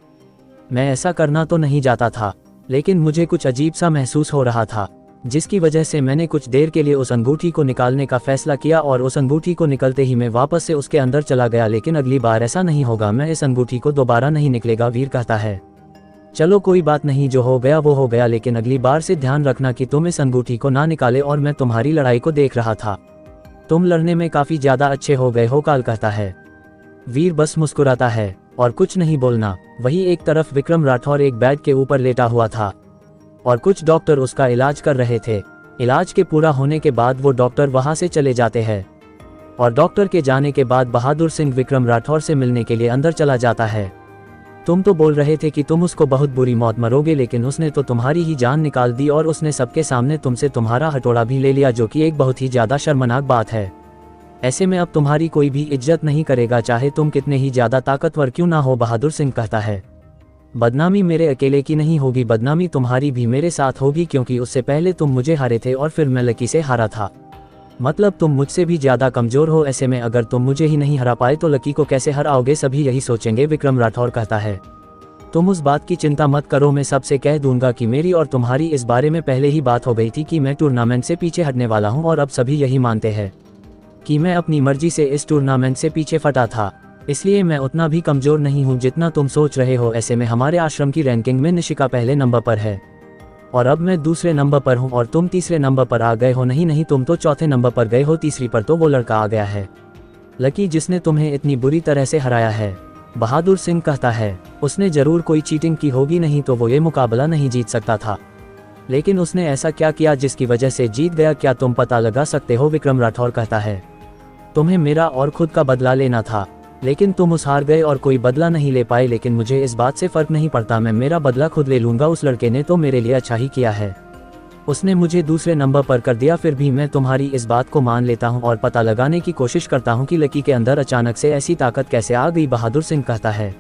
मैं ऐसा करना तो नहीं चाहता था, लेकिन मुझे कुछ अजीब सा महसूस हो रहा था, जिसकी वजह से मैंने कुछ देर के लिए उस अंगूठी को निकालने का फैसला किया और उस अंगूठी को निकलते ही मैं वापस से उसके अंदर चला गया। लेकिन अगली बार ऐसा नहीं होगा, मैं इस अंगूठी को दोबारा नहीं निकलेगा, वीर कहता है। चलो कोई बात नहीं, जो हो गया वो हो गया, लेकिन अगली बार से ध्यान रखना कि तुम इस अंगूठी को ना निकाले। और मैं तुम्हारी लड़ाई को देख रहा था, तुम लड़ने में काफी ज्यादा अच्छे हो गए हो, काल कहता है। वीर बस मुस्कुराता है और कुछ नहीं बोलना। वहीं एक तरफ विक्रम राठौर एक बेड के ऊपर लेटा हुआ था और कुछ डॉक्टर उसका इलाज कर रहे थे। इलाज के पूरा होने के बाद वो डॉक्टर वहां से चले जाते हैं और डॉक्टर के जाने के बाद बहादुर सिंह विक्रम राठौर से मिलने के लिए अंदर चला जाता है। तुम तो बोल रहे थे कि तुम उसको बहुत बुरी मौत मरोगे, लेकिन उसने तो तुम्हारी ही जान निकाल दी और उसने सबके सामने तुमसे तुम्हारा हथौड़ा भी ले लिया, जो कि एक बहुत ही ज्यादा शर्मनाक बात है। ऐसे में अब तुम्हारी कोई भी इज्जत नहीं करेगा, चाहे तुम कितने ही ज्यादा ताकतवर क्यों ना हो, बहादुर सिंह कहता है। बदनामी मेरे अकेले की नहीं होगी, बदनामी तुम्हारी भी मेरे साथ होगी, क्योंकि उससे पहले तुम मुझे हारे थे और फिर मैं लकी से हारा था। मतलब तुम मुझसे भी ज्यादा कमजोर हो। ऐसे में अगर तुम मुझे ही नहीं हरा पाए तो लकी को कैसे हराओगे, सभी यही सोचेंगे, विक्रम राठौर कहता है। तुम उस बात की चिंता मत करो, मैं सबसे कह दूंगा कि मेरी और तुम्हारी इस बारे में पहले ही बात हो गई थी कि मैं टूर्नामेंट से पीछे हटने वाला हूं, और अब सभी यही मानते हैं कि मैं अपनी मर्जी से इस टूर्नामेंट से पीछे फटा था। इसलिए मैं उतना भी कमजोर नहीं हूं जितना तुम सोच रहे हो। ऐसे में हमारे आश्रम की रैंकिंग में निशिका पहले नंबर पर है और अब मैं दूसरे नंबर पर हूं और तुम तीसरे नंबर पर आ गए हो। नहीं, तुम तो चौथे नंबर पर गए हो, तीसरी पर तो वो लड़का आ गया है, लकी, जिसने तुम्हें इतनी बुरी तरह से हराया है, बहादुर सिंह कहता है। उसने जरूर कोई चीटिंग की होगी, नहीं तो वो ये मुकाबला नहीं जीत सकता था। लेकिन उसने ऐसा क्या किया जिसकी वजह से जीत गया, क्या तुम पता लगा सकते हो, विक्रम राठौर कहता है। तुम्हें मेरा और खुद का बदला लेना था, लेकिन तुम उस हार गए और कोई बदला नहीं ले पाए। लेकिन मुझे इस बात से फर्क नहीं पड़ता, मैं मेरा बदला खुद ले लूंगा। उस लड़के ने तो मेरे लिए अच्छा ही किया है, उसने मुझे दूसरे नंबर पर कर दिया। फिर भी मैं तुम्हारी इस बात को मान लेता हूं और पता लगाने की कोशिश करता हूं कि लकी के अंदर अचानक से ऐसी ताकत कैसे आ गई, बहादुर सिंह कहता है।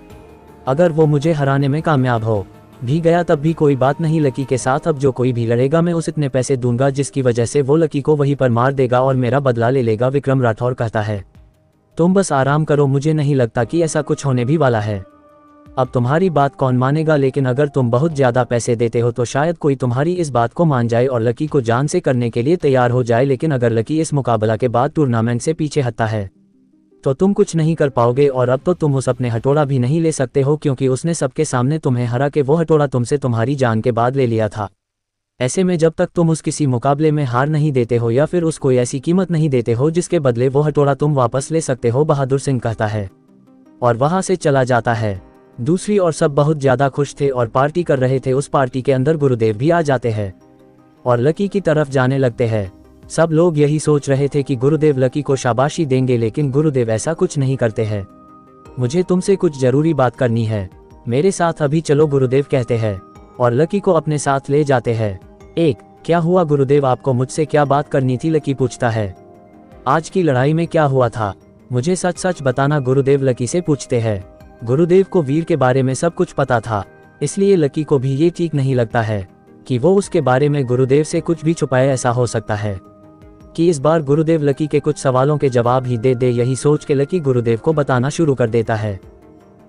अगर वो मुझे हराने में कामयाब हो भी गया तब भी कोई बात नहीं, लकी के साथ अब जो कोई भी लड़ेगा मैं उसे इतने पैसे दूंगा जिसकी वजह से वो लकी को वहीं पर मार देगा और मेरा बदला ले लेगा, विक्रम राठौर कहता है। तुम बस आराम करो, मुझे नहीं लगता कि ऐसा कुछ होने भी वाला है। अब तुम्हारी बात कौन मानेगा, लेकिन अगर तुम बहुत ज्यादा पैसे देते हो तो शायद कोई तुम्हारी इस बात को मान जाए और लकी को जान से करने के लिए तैयार हो जाए। लेकिन अगर लकी इस मुकाबला के बाद टूर्नामेंट से पीछे हटता है तो तुम कुछ नहीं कर पाओगे और अब तो तुम उस अपने हथौड़ा भी नहीं ले सकते हो, क्योंकि उसने सबके सामने तुम्हें हरा के वो हथौड़ा तुमसे तुम्हारी जान के बाद ले लिया था। ऐसे में जब तक तुम उस किसी मुकाबले में हार नहीं देते हो या फिर उसको ऐसी कीमत नहीं देते हो जिसके बदले वो हथौड़ा तुम वापस ले सकते हो, बहादुर सिंह कहता है और वहां से चला जाता है। दूसरी ओर सब बहुत ज्यादा खुश थे और पार्टी कर रहे थे। उस पार्टी के अंदर गुरुदेव भी आ जाते हैं और लकी की तरफ जाने लगते हैं। सब लोग यही सोच रहे थे कि गुरुदेव लकी को शाबाशी देंगे, लेकिन गुरुदेव ऐसा कुछ नहीं करते हैं। मुझे तुमसे कुछ जरूरी बात करनी है, मेरे साथ अभी चलो, गुरुदेव कहते हैं और लकी को अपने साथ ले जाते हैं। क्या हुआ गुरुदेव, आपको मुझसे क्या बात करनी थी, लकी पूछता है। आज की लड़ाई में क्या हुआ था, मुझे सच सच बताना, गुरुदेव लकी से पूछते हैं। गुरुदेव को वीर के बारे में सब कुछ पता था, इसलिए लकी को भी ये ठीक नहीं लगता है कि वो उसके बारे में गुरुदेव से कुछ भी छुपाए। ऐसा हो सकता है कि इस बार गुरुदेव लकी के कुछ सवालों के जवाब ही दे दे। यही सोच के लकी गुरुदेव को बताना शुरू कर देता है।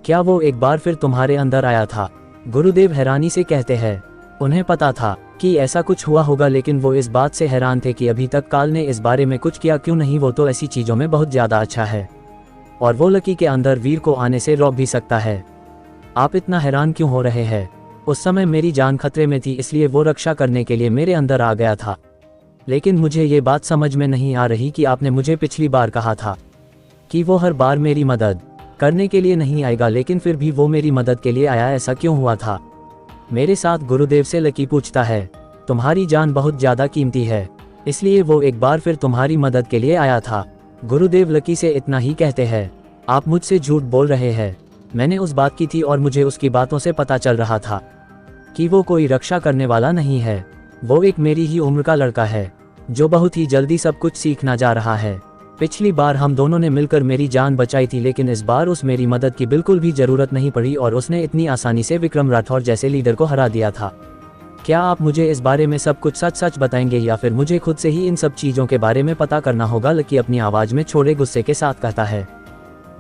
क्या वो एक बार फिर तुम्हारे अंदर आया था, गुरुदेव हैरानी से कहते हैं। उन्हें पता था कि ऐसा कुछ हुआ होगा, लेकिन वो इस बात से हैरान थे कि अभी तक काल ने इस बारे में कुछ किया क्यों नहीं। वो तो ऐसी चीजों में बहुत ज्यादा अच्छा है और वो लकी के अंदर वीर को आने से रोक भी सकता है। आप इतना हैरान क्यों हो रहे हैं, उस समय मेरी जान खतरे में थी, इसलिए वो रक्षा करने के लिए मेरे अंदर आ गया था। लेकिन मुझे ये बात समझ में नहीं आ रही कि आपने मुझे पिछली बार कहा था कि वो हर बार मेरी मदद करने के लिए नहीं आएगा, लेकिन फिर भी वो मेरी मदद के लिए आया, ऐसा क्यों हुआ था मेरे साथ, गुरुदेव से लकी पूछता है। तुम्हारी जान बहुत ज्यादा कीमती है, इसलिए वो एक बार फिर तुम्हारी मदद के लिए आया था, गुरुदेव लकी से इतना ही कहते हैं। आप मुझसे झूठ बोल रहे हैं, मैंने उस बात की थी और मुझे उसकी बातों से पता चल रहा था कि वो कोई रक्षा करने वाला नहीं है। वो एक मेरी ही उम्र का लड़का है जो बहुत ही जल्दी सब कुछ सीखना जा रहा है। पिछली बार हम दोनों ने मिलकर मेरी जान बचाई थी, लेकिन इस बार उस मेरी मदद की बिल्कुल भी जरूरत नहीं पड़ी और उसने इतनी आसानी से विक्रम राठौर जैसे लीडर को हरा दिया था। क्या आप मुझे इस बारे में सब कुछ सच सच बताएंगे या फिर मुझे खुद से ही इन सब चीज़ों के बारे में पता करना होगा? लकी अपनी आवाज़ में छोड़े गुस्से के साथ कहता है।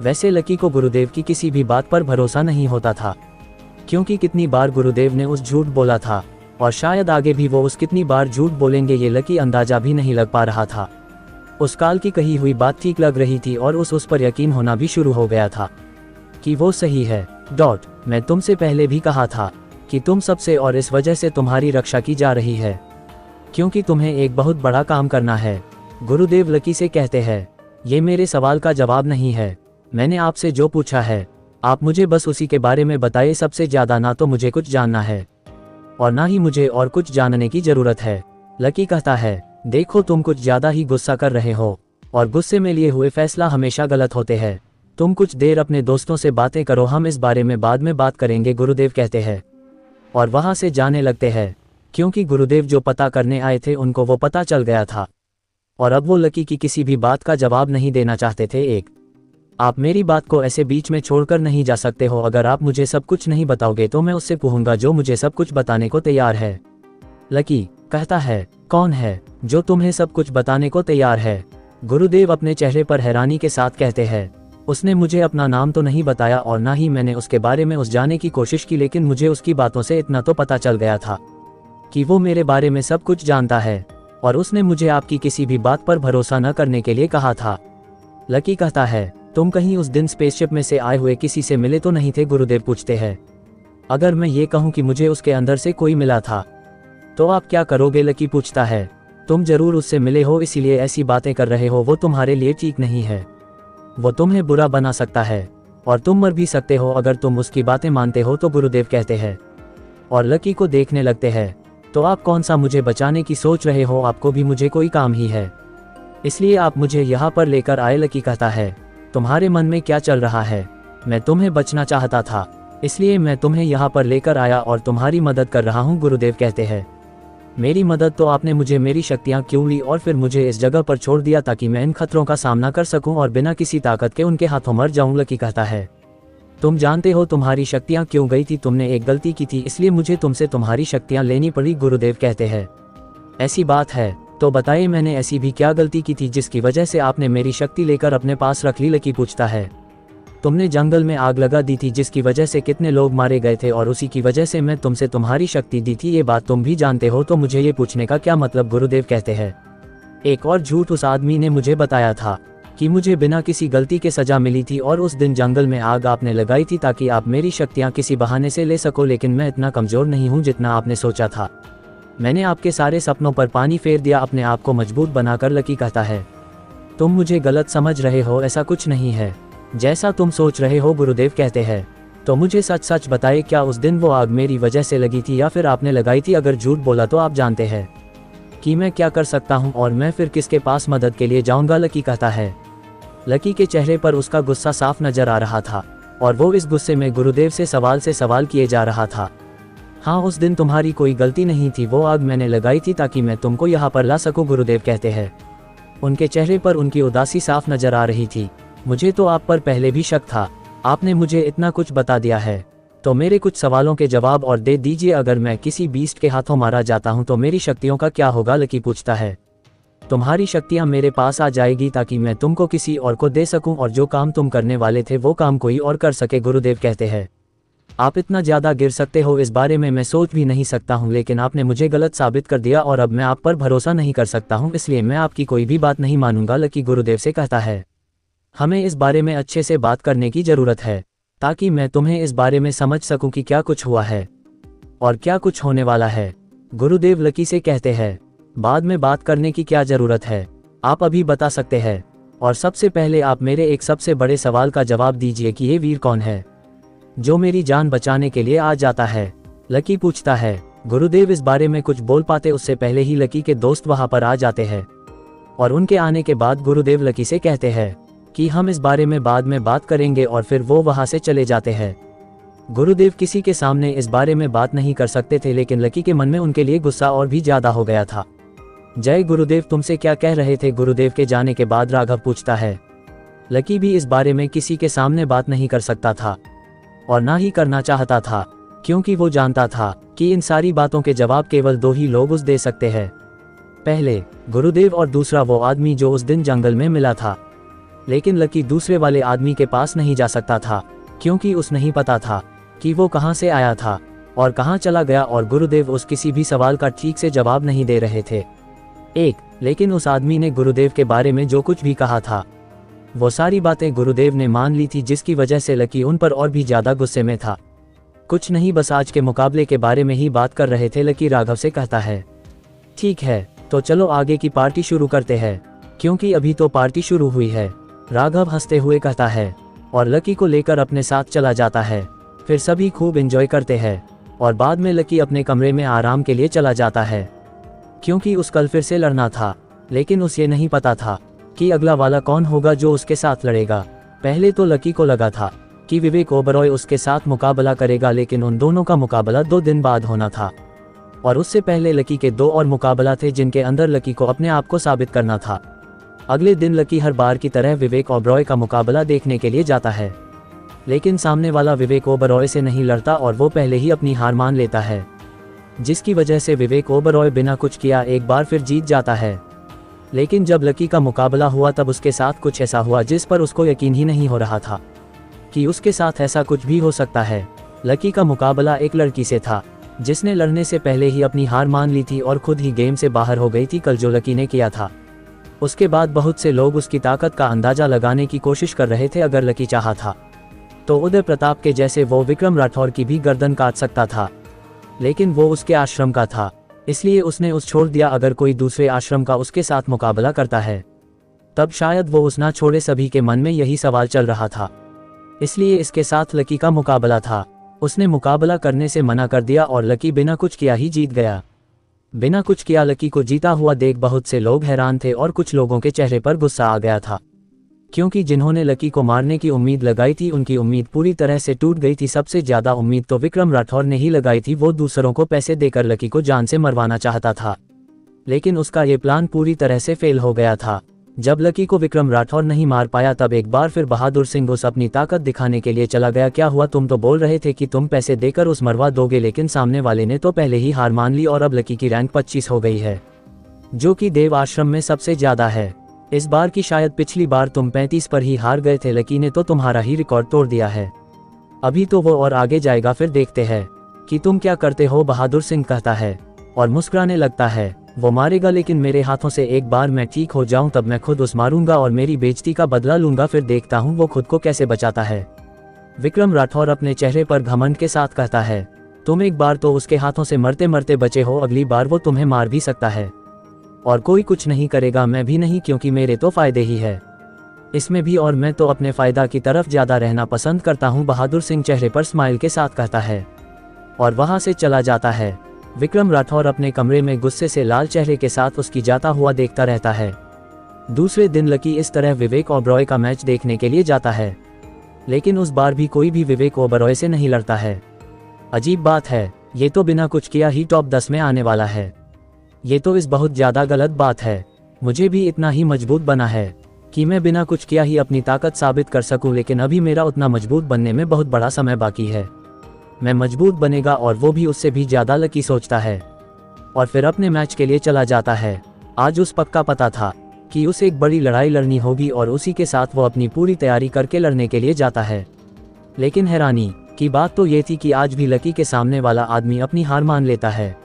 वैसे लकी को गुरुदेव की किसी भी बात पर भरोसा नहीं होता था, क्योंकि कितनी बार गुरुदेव ने उस झूठ बोला था और शायद आगे भी वो उस कितनी बार झूठ बोलेंगे ये लकी अंदाजा भी नहीं लग पा रहा था। उस काल की कही हुई बात ठीक लग रही थी और उस पर यकीन होना भी शुरू हो गया था कि वो सही है। मैं तुमसे पहले भी कहा था कि तुम सबसे और इस वजह से तुम्हारी रक्षा की जा रही है, क्योंकि तुम्हें एक बहुत बड़ा काम करना है। गुरुदेव लकी से कहते हैं, ये मेरे सवाल का जवाब नहीं है। मैंने आपसे जो पूछा है आप मुझे बस उसी के बारे में बताइए। सबसे ज़्यादा ना तो मुझे कुछ जानना है और ना ही मुझे और कुछ जानने की ज़रूरत है। लकी कहता है, देखो तुम कुछ ज़्यादा ही गुस्सा कर रहे हो और गुस्से में लिए हुए फैसला हमेशा गलत होते हैं। तुम कुछ देर अपने दोस्तों से बातें करो, हम इस बारे में बाद में बात करेंगे, गुरुदेव कहते हैं और वहाँ से जाने लगते हैं, क्योंकि गुरुदेव जो पता करने आए थे उनको वो पता चल गया था और अब वो लकी की किसी भी बात का जवाब नहीं देना चाहते थे। आप मेरी बात को ऐसे बीच में छोड़कर नहीं जा सकते हो। अगर आप मुझे सब कुछ नहीं बताओगे तो मैं उससे पूछूंगा जो मुझे सब कुछ बताने को तैयार है। लकी कहता है, कौन है जो तुम्हें सब कुछ बताने को तैयार है? गुरुदेव अपने चेहरे पर हैरानी के साथ कहते हैं, उसने मुझे अपना नाम तो नहीं बताया और ना ही मैंने उसके बारे में जाने की कोशिश की, लेकिन मुझे उसकी बातों से इतना तो पता चल गया था कि वो मेरे बारे में सब कुछ जानता है और उसने मुझे आपकी किसी भी बात पर भरोसा न करने के लिए कहा था। लकी कहता है, तुम कहीं उस दिन स्पेसशिप में से आए हुए किसी से मिले तो नहीं थे? गुरुदेव पूछते हैं। अगर मैं ये कहूँ कि मुझे उसके अंदर से कोई मिला था तो आप क्या करोगे? लकी पूछता है। तुम जरूर उससे मिले हो, इसीलिए ऐसी बातें कर रहे हो। वो तुम्हारे लिए ठीक नहीं है, वो तुम्हें बुरा बना सकता है और तुम मर भी सकते हो अगर तुम उसकी बातें मानते हो तो, गुरुदेव कहते हैं और लकी को देखने लगते हैं। तो आप कौन सा मुझे बचाने की सोच रहे हो? आपको भी मुझे कोई काम ही है, इसलिए आप मुझे यहाँ पर लेकर आए। लकी कहता है, तुम्हारे मन में क्या चल रहा है? मैं तुम्हें बचना चाहता था, इसलिए मैं तुम्हें यहाँ पर लेकर आया और तुम्हारी मदद कर रहा हूँ। गुरुदेव कहते हैं, मेरी मदद? तो आपने मुझे मेरी शक्तियाँ क्यों ली और फिर मुझे इस जगह पर छोड़ दिया ताकि मैं इन खतरों का सामना कर सकूं और बिना किसी ताकत के उनके हाथों मर जाऊं? लकी कहता है, तुम जानते हो तुम्हारी शक्तियाँ क्यों गई थी? तुमने एक गलती की थी, इसलिए मुझे तुमसे तुम्हारी शक्तियाँ लेनी पड़ी। गुरुदेव कहते हैं, ऐसी बात है तो बताइए, मैंने ऐसी भी क्या गलती की थी जिसकी वजह से आपने मेरी शक्ति लेकर अपने पास रख ली? लकी पूछता है, तुमने जंगल में आग लगा दी थी जिसकी वजह से कितने लोग मारे गए थे और उसी की वजह से मैं तुमसे तुम्हारी शक्ति दी थी। ये बात तुम भी जानते हो तो मुझे ये पूछने का क्या मतलब? गुरुदेव कहते हैं, एक और झूठ उस आदमी ने मुझे बताया था कि मुझे बिना किसी गलती के सजा मिली थी और उस दिन जंगल में आग आपने लगाई थी ताकि आप मेरी शक्तियाँ किसी बहाने से ले सको, लेकिन मैं इतना कमज़ोर नहीं हूँ जितना आपने सोचा था। मैंने आपके सारे सपनों पर पानी फेर दिया, अपने आप को मजबूत बनाकर। लकी कहता है, तुम मुझे गलत समझ रहे हो, ऐसा कुछ नहीं है जैसा तुम सोच रहे हो। गुरुदेव कहते हैं, तो मुझे सच सच बताइए, क्या उस दिन वो आग मेरी वजह से लगी थी या फिर आपने लगाई थी? अगर झूठ बोला तो आप जानते हैं कि मैं क्या कर सकता हूँ और मैं फिर किसके पास मदद के लिए जाऊँगा? लकी कहता है। लकी के चेहरे पर उसका गुस्सा साफ नजर आ रहा था और वो इस गुस्से में गुरुदेव से सवाल किए जा रहा था। हाँ, उस दिन तुम्हारी कोई गलती नहीं थी, वो आग मैंने लगाई थी ताकि मैं तुमको यहाँ पर ला सकूं। गुरुदेव कहते हैं, उनके चेहरे पर उनकी उदासी साफ नजर आ रही थी। मुझे तो आप पर पहले भी शक था, आपने मुझे इतना कुछ बता दिया है तो मेरे कुछ सवालों के जवाब और दे दीजिए। अगर मैं किसी बीस्ट के हाथों मारा जाता हूँ तो मेरी शक्तियों का क्या होगा? लकी पूछता है। तुम्हारी शक्तियाँ मेरे पास आ जाएगी ताकि मैं तुमको किसी और को दे सकूं और जो काम तुम करने वाले थे वो काम कोई और कर सके। गुरुदेव कहते हैं, आप इतना ज़्यादा गिर सकते हो इस बारे में मैं सोच भी नहीं सकता हूँ, लेकिन आपने मुझे गलत साबित कर दिया और अब मैं आप पर भरोसा नहीं कर सकता हूँ, इसलिए मैं आपकी कोई भी बात नहीं मानूंगा। लकी गुरुदेव से कहता है, हमें इस बारे में अच्छे से बात करने की ज़रूरत है ताकि मैं तुम्हें इस बारे में समझ सकूं कि क्या कुछ हुआ है और क्या कुछ होने वाला है। गुरुदेव लकी से कहते हैं, बाद में बात करने की क्या ज़रूरत है, आप अभी बता सकते हैं। और सबसे पहले आप मेरे एक सबसे बड़े सवाल का जवाब दीजिए कि ये वीर कौन है जो मेरी जान बचाने के लिए आ जाता है? लकी पूछता है। गुरुदेव इस बारे में कुछ बोल पाते उससे पहले ही लकी के दोस्त वहां पर आ जाते हैं और उनके आने के बाद गुरुदेव लकी से कहते हैं कि हम इस बारे में बाद में बात करेंगे और फिर वो वहां से चले जाते हैं। गुरुदेव किसी के सामने इस बारे में बात नहीं कर सकते थे, लेकिन लकी के मन में उनके लिए गुस्सा और भी ज्यादा हो गया था। जय गुरुदेव, तुमसे क्या कह रहे थे? गुरुदेव के जाने के बाद राघव पूछता है। लकी भी इस बारे में किसी के सामने बात नहीं कर सकता था और ना ही करना चाहता था, क्योंकि वो जानता था कि इन सारी बातों के जवाब केवल दो ही लोग उस दे सकते हैं, पहले गुरुदेव और दूसरा वो आदमी जो उस दिन जंगल में मिला था। लेकिन लकी दूसरे वाले आदमी के पास नहीं जा सकता था, क्योंकि उस नहीं पता था कि वो कहाँ से आया था और कहाँ चला गया, और गुरुदेव उस किसी भी सवाल का ठीक से जवाब नहीं दे रहे थे। लेकिन उस आदमी ने गुरुदेव के बारे में जो कुछ भी कहा था, वो सारी बातें गुरुदेव ने मान ली थी, जिसकी वजह से लकी उन पर और भी ज्यादा गुस्से में था। कुछ नहीं, बस आज के मुकाबले के बारे में ही बात कर रहे थे। लकी राघव से कहता है, ठीक है तो चलो आगे की पार्टी शुरू करते हैं, क्योंकि अभी तो पार्टी शुरू हुई है। राघव हंसते हुए कहता है और लकी को लेकर अपने साथ चला जाता है। फिर सभी खूब एंजॉय करते हैं और बाद में लकी अपने कमरे में आराम के लिए चला जाता है, क्योंकि उस कल फिर से लड़ना था। लेकिन उसे नहीं पता था कि अगला वाला कौन होगा जो उसके साथ लड़ेगा। पहले तो लकी को लगा था कि विवेक ओबरॉय उसके साथ मुकाबला करेगा, लेकिन उन दोनों का मुकाबला 2 दिन बाद होना था और उससे पहले लकी के 2 और मुकाबला थे, जिनके अंदर लकी को अपने आप को साबित करना था। अगले दिन लकी हर बार की तरह विवेक ओबरॉय का मुकाबला देखने के लिए जाता है, लेकिन सामने वाला विवेक ओबरॉय से नहीं लड़ता और वो पहले ही अपनी हार मान लेता है, जिसकी वजह से विवेक ओबरॉय बिना कुछ किया एक बार फिर जीत जाता है। लेकिन जब लकी का मुकाबला हुआ तब उसके साथ कुछ ऐसा हुआ जिस पर उसको यकीन ही नहीं हो रहा था कि उसके साथ ऐसा कुछ भी हो सकता है। लकी का मुकाबला एक लड़की से था, जिसने लड़ने से पहले ही अपनी हार मान ली थी और खुद ही गेम से बाहर हो गई थी कल जो लकी ने किया था। उसके बाद बहुत से लोग उसकी ताकत का अंदाजा लगाने की कोशिश कर रहे थे। अगर लकी चाहा था तो उदय प्रताप के जैसे वो विक्रम राठौर की भी गर्दन काट सकता था, लेकिन वो उसके आश्रम का था, इसलिए उसने उस छोड़ दिया। अगर कोई दूसरे आश्रम का उसके साथ मुकाबला करता है तब शायद वो उस ना छोड़े। सभी के मन में यही सवाल चल रहा था, इसलिए इसके साथ लकी का मुकाबला था। उसने मुकाबला करने से मना कर दिया और लकी बिना कुछ किया ही जीत गया। बिना कुछ किया लकी को जीता हुआ देख बहुत से लोग हैरान थे और कुछ लोगों के चेहरे पर गुस्सा आ गया था, क्योंकि जिन्होंने लकी को मारने की उम्मीद लगाई थी उनकी उम्मीद पूरी तरह से टूट गई थी। सबसे ज्यादा उम्मीद तो विक्रम राठौर ने ही लगाई थी। वो दूसरों को पैसे देकर लकी को जान से मरवाना चाहता था, लेकिन उसका ये प्लान पूरी तरह से फेल हो गया था। जब लकी को विक्रम राठौर नहीं मार पाया तब एक बार फिर बहादुर सिंह उस अपनी ताकत दिखाने के लिए चला गया। क्या हुआ? तुम तो बोल रहे थे कि तुम पैसे देकर उस मरवा दोगे, लेकिन सामने वाले ने तो पहले ही हार मान ली और अब लकी की रैंक 25 हो गई है, जो कि देव आश्रम में सबसे ज्यादा है। इस बार की शायद पिछली बार तुम 35 पर ही हार गए थे, लकी ने तो तुम्हारा ही रिकॉर्ड तोड़ दिया है। अभी तो वो और आगे जाएगा, फिर देखते हैं कि तुम क्या करते हो। बहादुर सिंह कहता है और मुस्कुराने लगता है। वो मारेगा, लेकिन मेरे हाथों से एक बार मैं ठीक हो जाऊं तब मैं खुद उस मारूंगा और मेरी बेइज्जती का बदला लूंगा, फिर देखता हूं वो खुद को कैसे बचाता है। विक्रम राठौर अपने चेहरे पर घमंड के साथ कहता है, तुम एक बार तो उसके हाथों से मरते मरते बचे हो, अगली बार वो तुम्हें मार भी सकता है और कोई कुछ नहीं करेगा। मैं भी नहीं, क्योंकि मेरे तो फायदे ही है इसमें भी, और मैं तो अपने फायदा की तरफ ज्यादा रहना पसंद करता हूं। बहादुर सिंह चेहरे पर स्माइल के साथ कहता है और वहां से चला जाता है। विक्रम राठौर अपने कमरे में गुस्से से लाल चेहरे के साथ उसकी जाता हुआ देखता रहता है। दूसरे दिन लकी इस तरह विवेक ओबरॉय का मैच देखने के लिए जाता है, लेकिन उस बार भी कोई भी विवेक ओबरॉय से नहीं लड़ता है। अजीब बात है, ये तो बिना कुछ किया ही टॉप 10 में आने वाला है। ये तो इस बहुत ज्यादा गलत बात है। मुझे भी इतना ही मजबूत बना है कि मैं बिना कुछ किया ही अपनी ताकत साबित कर सकूं, लेकिन अभी मेरा उतना मजबूत बनने में बहुत बड़ा समय बाकी है। मैं मजबूत बनेगा और वो भी उससे भी ज्यादा, लकी सोचता है और फिर अपने मैच के लिए चला जाता है। आज उस पक्का पता था कि उसे एक बड़ी लड़ाई लड़नी होगी और उसी के साथ वो अपनी पूरी तैयारी करके लड़ने के लिए जाता है। लेकिन हैरानी की बात तो ये थी कि आज भी लकी के सामने वाला आदमी अपनी हार मान लेता है,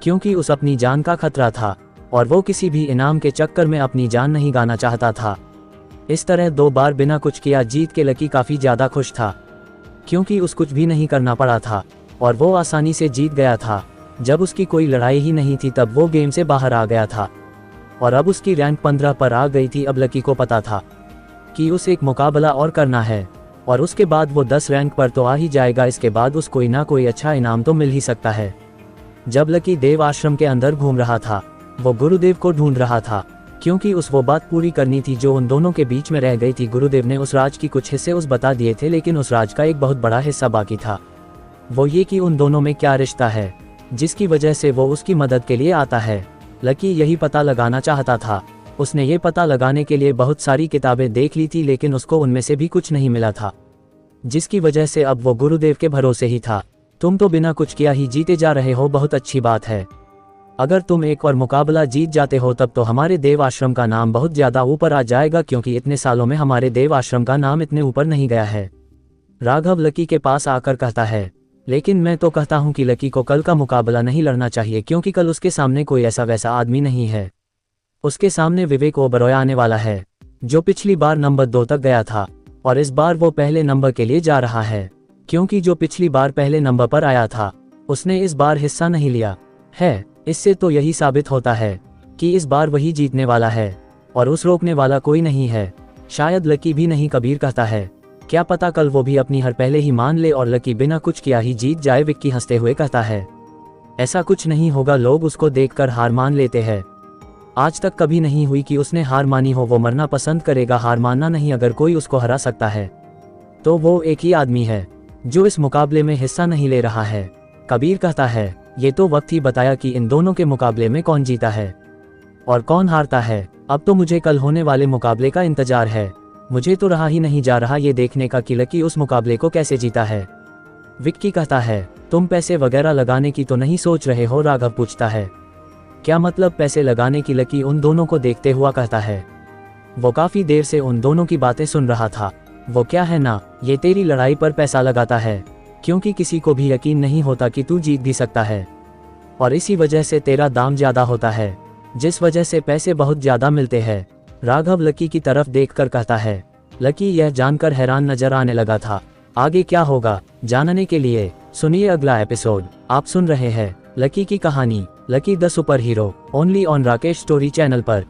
क्योंकि उस अपनी जान का खतरा था और वो किसी भी इनाम के चक्कर में अपनी जान नहीं गाना चाहता था। इस तरह 2 बार बिना कुछ किया जीत के लकी काफी ज्यादा खुश था, क्योंकि उस कुछ भी नहीं करना पड़ा था और वो आसानी से जीत गया था। जब उसकी कोई लड़ाई ही नहीं थी तब वो गेम से बाहर आ गया था और अब उसकी रैंक 15 पर आ गई थी। अब लकी को पता था कि उसे एक मुकाबला और करना है और उसके बाद वो 10 रैंक पर तो आ ही जाएगा। इसके बाद उस कोई ना कोई अच्छा इनाम तो मिल ही सकता है। जब लकी देव आश्रम के अंदर घूम रहा था, वो गुरुदेव को ढूंढ रहा था क्योंकि उस वो बात पूरी करनी थी जो उन दोनों के बीच में रह गई थी। गुरुदेव ने उस राज की कुछ हिस्से उस बता दिए थे, लेकिन उस राज का एक बहुत बड़ा हिस्सा बाकी था। वो ये कि उन दोनों में क्या रिश्ता है जिसकी वजह से वो उसकी मदद के लिए आता है। लकी यही पता लगाना चाहता था। उसने ये पता लगाने के लिए बहुत सारी किताबें देख ली थी, लेकिन उसको उनमें से भी कुछ नहीं मिला था, जिसकी वजह से अब वो गुरुदेव के भरोसे ही था। तुम तो बिना कुछ किया ही जीते जा रहे हो, बहुत अच्छी बात है। अगर तुम एक और मुकाबला जीत जाते हो तब तो हमारे देव आश्रम का नाम बहुत ज्यादा ऊपर आ जाएगा, क्योंकि इतने सालों में हमारे देव आश्रम का नाम इतने ऊपर नहीं गया है। राघव लकी के पास आकर कहता है, लेकिन मैं तो कहता हूं कि लकी को कल का मुकाबला नहीं लड़ना चाहिए, क्योंकि कल उसके सामने कोई ऐसा वैसा आदमी नहीं है। उसके सामने विवेक ओबरॉय आने वाला है, जो पिछली बार नंबर 2 तक गया था, और इस बार वो पहले नंबर के लिए जा रहा है, क्योंकि जो पिछली बार पहले नंबर पर आया था उसने इस बार हिस्सा नहीं लिया है। इससे तो यही साबित होता है कि इस बार वही जीतने वाला है और उस रोकने वाला कोई नहीं है। शायद लकी भी नहीं, कबीर कहता है। क्या पता कल वो भी अपनी हार पहले ही मान ले और लकी बिना कुछ किया ही जीत जाए। विक्की हंसते हुए कहता है, ऐसा कुछ नहीं होगा, लोग उसको देखकर हार मान लेते हैं। आज तक कभी नहीं हुई कि उसने हार मानी हो। वो मरना पसंद करेगा, हार मानना नहीं। अगर कोई उसको हरा सकता है तो वो एक ही आदमी है जो इस मुकाबले में हिस्सा नहीं ले रहा है। कबीर कहता है, ये तो वक्त ही बताया कि इन दोनों के मुकाबले में कौन जीता है और कौन हारता है। अब तो मुझे कल होने वाले मुकाबले का इंतजार है। मुझे तो रहा ही नहीं जा रहा ये देखने का कि लकी उस मुकाबले को कैसे जीता है। विक्की कहता है, तुम पैसे वगैरह लगाने की तो नहीं सोच रहे हो? राघव पूछता है। क्या मतलब पैसे लगाने की? लकी उन दोनों को देखते हुआ कहता है। वो काफी देर से उन दोनों की बातें सुन रहा था। वो क्या है ना, ये तेरी लड़ाई पर पैसा लगाता है, क्योंकि किसी को भी यकीन नहीं होता कि तू जीत भी सकता है, और इसी वजह से तेरा दाम ज्यादा होता है, जिस वजह से पैसे बहुत ज्यादा मिलते हैं। राघव लकी की तरफ देखकर कहता है। लकी यह जानकर हैरान नजर आने लगा था। आगे क्या होगा जानने के लिए सुनिए अगला एपिसोड। आप सुन रहे हैं लकी की कहानी, lucky the super hero, only on Rakesh story channel पर।